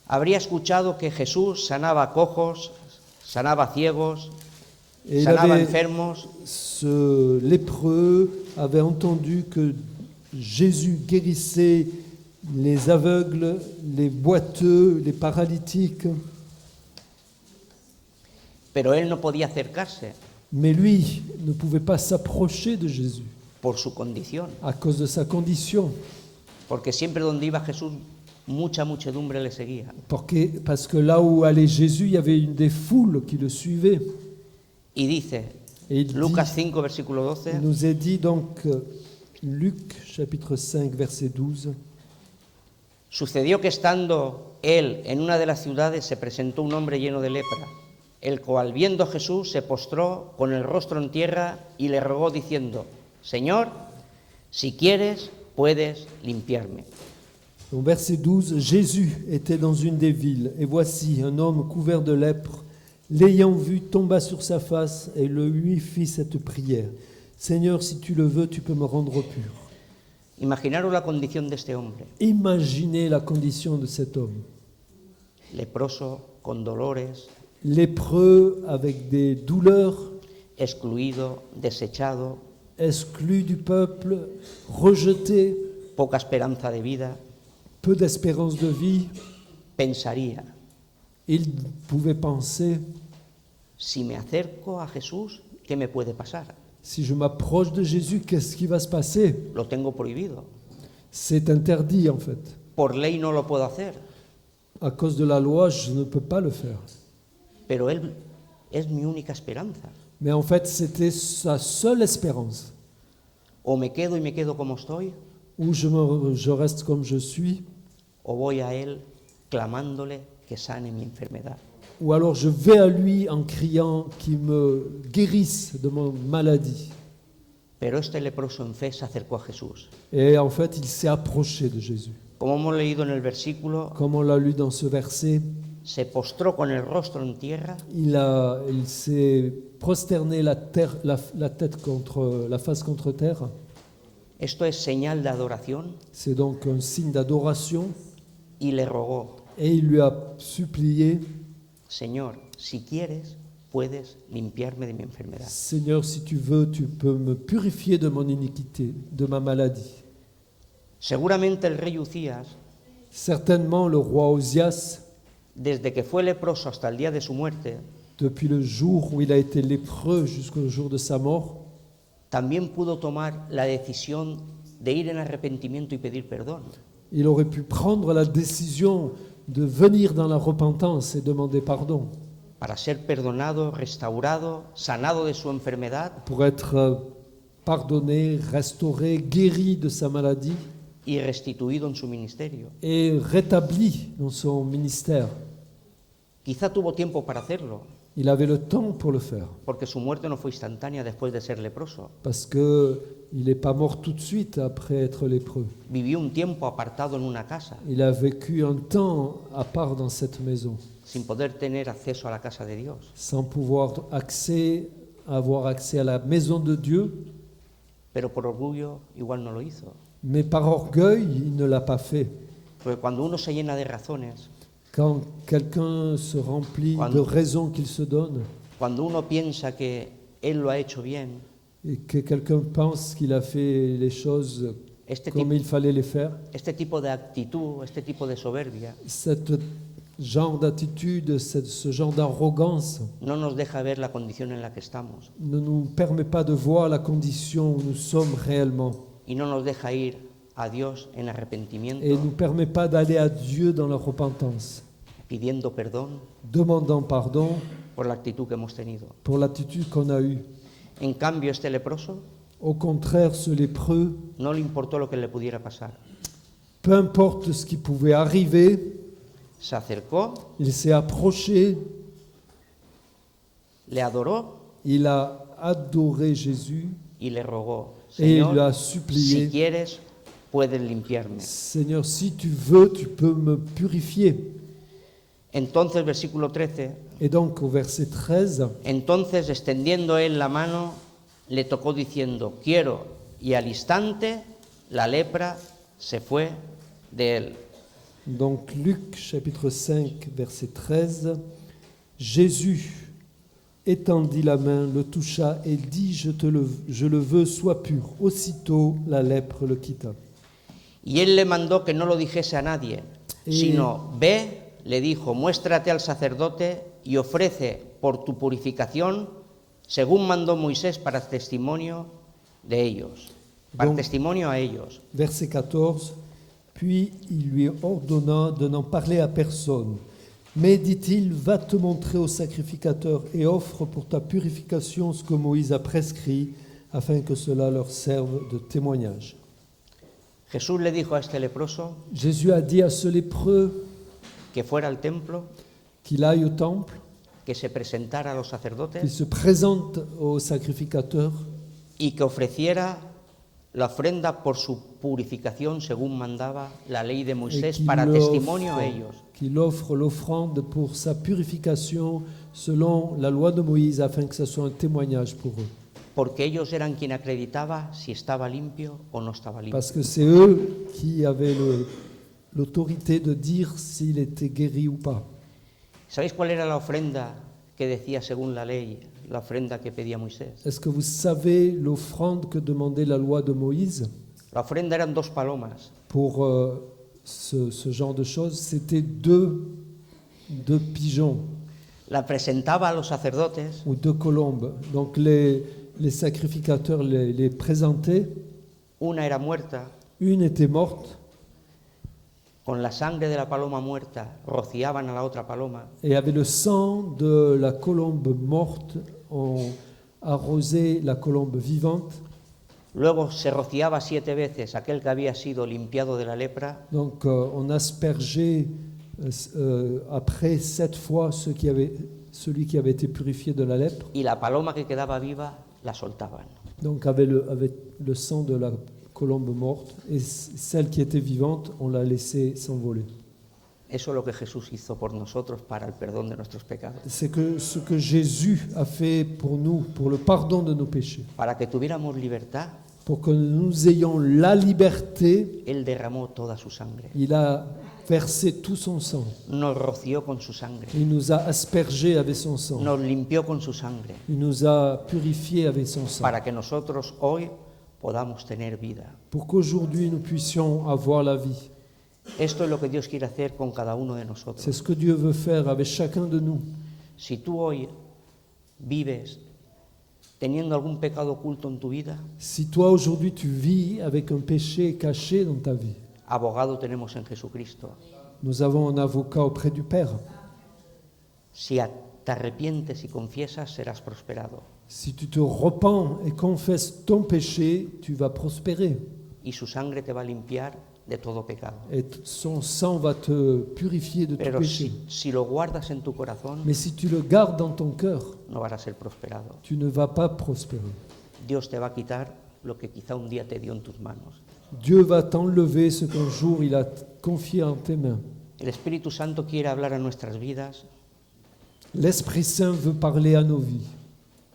habría escuchado que Jesús sanaba cojos, sanaba ciegos, Et il sanaba avait, enfermos, ce lépreux avait entendu que Jésus guérissait les aveugles, les boiteux, les paralytiques, pero él no podía acercarse mais lui ne pouvait pas s'approcher de Jésus por su condición, à cause de sa condition, porque siempre donde iba Jesús mucha muchedumbre le seguía. parce que là où allait Jésus, il y avait une des foules qui le suivaient. Y dice, Et il, Lucas dit, 5, versículo 12, il nous est dit donc, Luc chapitre 5, verset 12, sucedió que estando él en una de las ciudades se presentó un hombre lleno de lepra, el cual viendo a Jesús se postró con el rostro en tierra y le rogó diciendo, Señor, si quieres puedes limpiarme. Au verset 12, Jésus était dans une des villes, et voici un homme couvert de lèpre, l'ayant vu, tomba sur sa face et lui fit cette prière. Seigneur, si tu le veux, tu peux me rendre pur. Imaginaros la condición de este hombre, Imaginez la condition de cet homme. leproso, con dolores, Lépreux avec des douleurs, excluido, desechado, exclu du peuple, rejeté, poca esperanza de vida, peu d'espérance de vie. pensaría, Il pouvait penser, si me acerco a Jesús, ¿qué me puede pasar? si je m'approche de Jésus, qu'est-ce qui va se passer? Lo tengo prohibido. C'est interdit en fait. Por ley no lo puedo hacer, À cause de la loi, je ne peux pas le faire. pero Él es mi única esperanza. Mais en fait, c'était sa seule espérance. O me quedo como estoy, Ou je reste comme je suis, o voy a Él clamándole que sane mi enfermedad. ou alors je vais à lui en criant qu'il me guérisse de mon maladie. Pero este leproso en fe se acercó a Jesús. Et en fait, il s'est approché de Jésus. Como hemos leído en el versículo, Comme on l'a lu dans ce verset, se postró con el rostro en tierra il s'est prosterné la tête contre la face contre terre. Esto es señal de adoración C'est donc un signe d'adoration. y le rogó, Et il lui a supplié, Señor, si quieres, puedes limpiarme de mi enfermedad. Seigneur, si tu veux, tu peux me purifier de mon iniquité, de ma maladie. Seguramente el rey Ucías, Certainement, le roi Osias, desde que fue leproso hasta el día de su muerte, depuis le jour où il a été lépreux jusqu'au jour de sa mort, también pudo tomar la decisión de ir en arrepentimiento y pedir perdón. il aurait pu prendre la décision de venir dans la repentance et demander pardon Para ser perdonado, restaurado, sanado de su enfermedad pour être pardonné, restauré, guéri de sa maladie y restituido en su ministerio. et rétabli dans son ministère. Quizá tuvo tiempo para hacerlo, Il avait le temps pour le faire porque su muerte no fue instantánea después de ser leproso. parce qu'il n'est pas mort tout de suite après être lépreux. Vivió un tiempo apartado en una casa, Il a vécu un temps à part dans cette maison, sin poder tener acceso a la casa de Dios. sans pouvoir avoir accès à la maison de Dieu, Pero por orgullo igual no lo hizo. mais par orgueil, il ne l'a pas fait. Porque cuando uno se llena de razones, Quand quelqu'un se remplit Quand- de raisons qu'il se donne cuando uno piensa que él lo ha hecho bien, et que quelqu'un pense qu'il a fait les choses este comme tipo, il fallait les faire, tipo de actitud, este tipo de soberbia, ce genre d'attitude, ce genre d'arrogance no nos deja ver la condición en la que estamos ne nous permet pas de voir la condition où nous sommes réellement y no nos deja ir a Dios en et arrepentimiento, ne nous permet pas d'aller à Dieu dans la repentance, pidiendo perdón demandant pardon por la actitud que hemos tenido. pour l'attitude qu'on a eue. En cambio, este leproso Au contraire, ce lépreux, no le importó lo que le pudiera pasar. peu importe ce qui pouvait arriver, Se acercó, il s'est approché, le adoró il a adoré Jésus y le rogó, et il Señor, lui a si supplié, quieres, puedes limpiarme. Seigneur, si tu veux, tu peux me purifier. Entonces, versículo 13, Et donc au verset 13, entonces extendiendo él la mano, le tocó diciendo, quiero, y al instante la lepra se fue de él. donc Luc chapitre 5, verset 13, Jésus étendit la main, le toucha et dit, je le veux, sois pur. Aussitôt la lèpre le quitta. Y él le mandó que no lo dijese a nadie, Y- sino, ve, le dijo, muéstrate al sacerdote y ofrece por tu purificación, según mandó Moisés para testimonio de ellos, para Donc- testimonio a ellos. Verset 14, puis il lui ordonna de n'en parler à personne. Mais, dit-il, va te montrer au sacrificateur et offre pour ta purification ce que Moïse a prescrit, afin que cela leur serve de témoignage. Jesús le dijo a este leproso Jésus a dit à ce lépreux que fuera al templo, qu'il aille au temple, que se presentara a los qu'il sacerdotes se présente au sacrificateur y que ofreciera la ofrenda por su purificación según mandaba la ley de et Moisés para testimonio a ellos. qu'il offre l'offrande pour sa purification selon la loi de Moïse afin que ce soit un témoignage pour eux. Porque ellos eran quien acreditaba si estaba limpio o no estaba limpio. Parce que c'est eux qui avaient l'autorité de dire s'il était guéri ou pas. ¿Sabéis cuál era la ofrenda que decía según la ley, la ofrenda que pedía Moisés? Est-ce que vous savez l'offrande que demandait la loi de Moïse La ofrenda eran 2 palomas. pour ce genre de choses? C'était deux pigeons La presentaba a los sacerdotes ou 2 colombes. Donc les sacrificateurs les présentaient. una era muerta, Une était morte con la sangre de la paloma muerta rociaban a la otra paloma et avec le sang de la colombe morte, on arrosait la colombe vivante. luego se rociaba 7 veces aquel que había sido limpiado de la lepra Donc on aspergeait après 7 fois celui qui avait été purifié de la lèpre. y la paloma que quedaba viva la soltaban. Donc avec le sang de la colombe morte, et celle qui était vivante, on la laissait s'envoler. Eso es lo que Jesús hizo por nosotros para el perdón de nuestros pecados, C'est que ce que Jésus a fait pour nous, pour le pardon de nos péchés, para que tuviéramos libertad. pour que nous ayons la liberté. Él derramó toda su sangre, Il a versé tout son sang. nos roció con su sangre, Il nous a aspergés avec son sang. nos limpió con su sangre, Il nous a purifiés avec son sang. para que nosotros hoy podamos tener vida. Pour qu'aujourd'hui nous puissions avoir la vie. Esto es lo que Dios quiere hacer con cada uno de C'est nosotros. ce que Dieu veut faire avec chacun de nous. Si tú hoy vives teniendo algún pecado oculto en tu vida, Si toi aujourd'hui tu vis avec un péché caché dans ta vie, abogado tenemos en Jesucristo. nous avons un avocat auprès du Père. Si te arrepientes y confiesas, serás prosperado. Si tu te repens et confesses ton péché, tu vas prospérer. Y su sangre te va a limpiar de todo pecado. Et son sang va te purifier de tout Pero péché. si lo guardas en tu corazón, Mais si tu le gardes dans ton cœur, no vas a ser prosperado. tu ne vas pas prospérer. Dios te va a quitar lo que quizá un día te dio en tus manos. Dieu va t'enlever ce qu'un jour il a confié en tes mains. El Espíritu Santo quiere hablar a nuestras vidas L'Esprit Saint veut parler à nos vies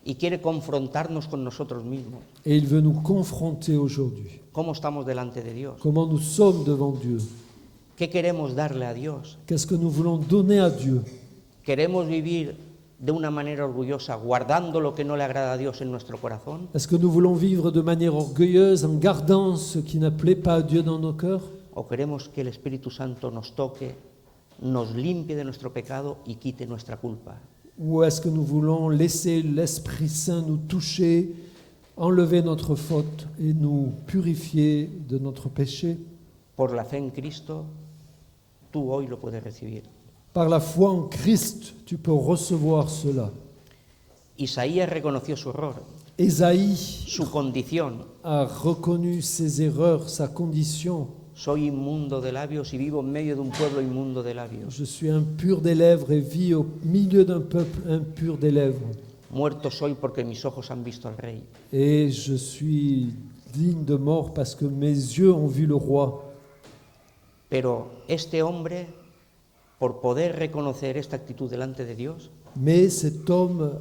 y quiere confrontarnos con nosotros mismos. et il veut nous confronter aujourd'hui. ¿Cómo estamos delante de Dios? Comment nous sommes devant Dieu? ¿Qué queremos darle a Dios? Qu'est-ce que nous voulons donner à Dieu? ¿Queremos vivir de una manera orgullosa, guardando lo que no le agrada a Dios en nuestro corazón? Est-ce que nous voulons vivre de manière orgueilleuse en gardant ce qui ne plaît pas à Dieu dans nos cœurs? ¿O queremos que el Espíritu Santo nos toque, nos limpie de nuestro pecado y quite nuestra culpa? Ou est-ce que nous voulons laisser l'Esprit Saint nous toucher, enlever notre faute et nous purifier de notre péché? Por la fe en Cristo, tú hoy lo puedes recibir. Par la foi en Christ, tu peux recevoir cela. Isaías reconoció su error, Ésaïe su condición. a reconnu ses erreurs, sa condition. Soy inmundo de labios y vivo en medio de un pueblo inmundo de labios. Je suis impur des lèvres et vis au milieu d'un peuple impur des lèvres. Muerto soy porque mis ojos han visto al Rey. Et je suis digne de mort parce que mes yeux ont vu le roi. Pero este hombre, por poder reconocer esta actitud delante de Dios, Mais cet homme,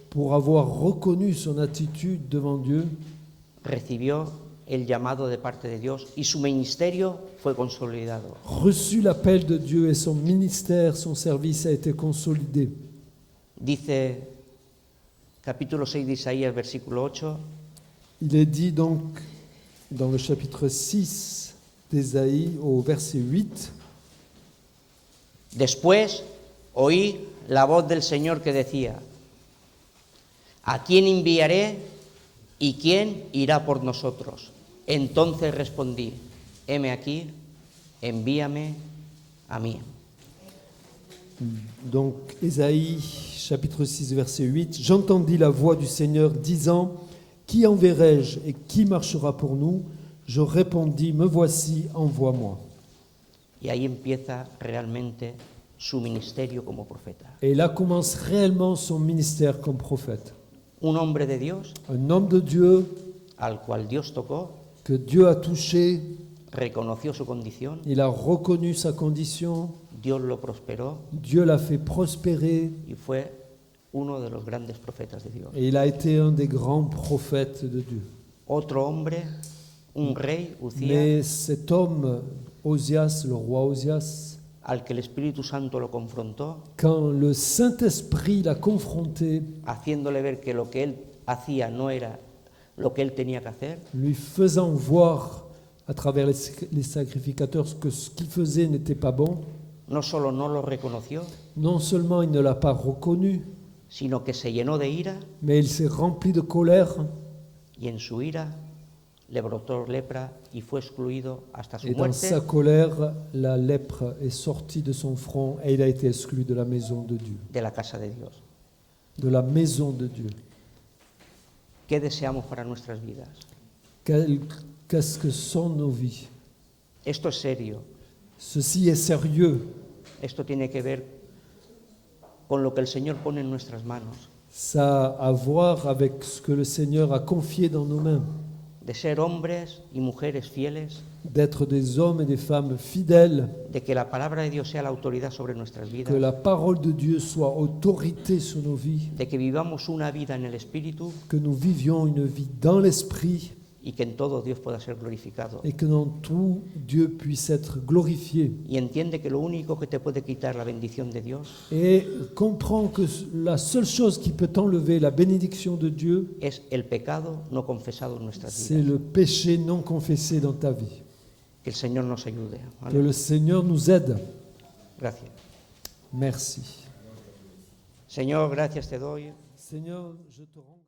pour avoir reconnu son attitude devant Dieu, recibió el llamado de parte de Dios y su ministerio fue consolidado. reçut l'appel de Dieu et son ministère, son service a été consolidé. Dice capítulo 6 de Isaías, versículo 8, Il est dit donc dans le chapitre 6 d'Ésaïe au verset 8, después oí la voz del Señor que decía, ¿a quién enviaré y quién irá por nosotros? Entonces respondí, heme aquí, envíame a mí. donc Ésaïe chapitre 6 verset 8, j'entendis la voix du Seigneur disant, qui enverrai-je et qui marchera pour nous? Je répondis, me voici, envoie-moi. Y ahí empieza realmente su ministerio como profeta. Et là commence réellement son ministère comme prophète. Un hombre de Dios Un homme de Dieu al cual Dios tocó, que Dieu a touché, reconoció su condición, il a reconnu sa condition, Dios lo prosperó Dieu l'a fait prospérer y fue uno de los grandes profetas de Dios. et il a été un des grands prophètes de Dieu. Otro hombre, un rey, Uzías, Mais cet homme, Osias, le roi Osias, al que el Espíritu Santo lo confrontó, quand le Saint-Esprit l'a confronté, haciéndole ver que lo que él hacía no era lo que él tenía que hacer, lui faisant voir à travers les sacrificateurs que ce qu'il faisait n'était pas bon, no solo no lo reconoció, non seulement il ne l'a pas reconnu, sino que se llenó de ira mais il s'est rempli de colère y en su ira le brotó lepra y fue excluido hasta su et dans sa muerte colère, la lèpre est sortie de son front et il a été exclu de la maison de Dieu. de la casa de Dios. De la maison de Dieu. ¿Qué deseamos para nuestras vidas? Qu'est-ce que sont nos vies? Esto es serio, Ceci est sérieux. esto tiene que ver con lo que el Señor pone en nuestras manos, Ça a à voir avec ce que le Seigneur a confié dans nos mains. de ser hombres y mujeres fieles, D'être des hommes et des femmes fidèles, de que la palabra de Dios sea la autoridad sobre nuestras vidas, que la parole de Dieu soit autorité sur nos vies, de que vivamos una vida en el Espíritu que nous vivions une vie dans l'esprit y que en todo Dios pueda ser glorificado. et que dans tout Dieu puisse être glorifié. Y entiende que lo único que te puede quitar la bendición de Dios Et comprends que la seule chose qui peut enlever la bénédiction de Dieu, es el pecado no confesado en nuestras c'est vidas. le péché non confessé dans ta vie. Que el Señor nos ayude. ¿Vale? Que le Seigneur nous aide. Gracias. Merci. Señor, gracias te doy. Seigneur, je te rends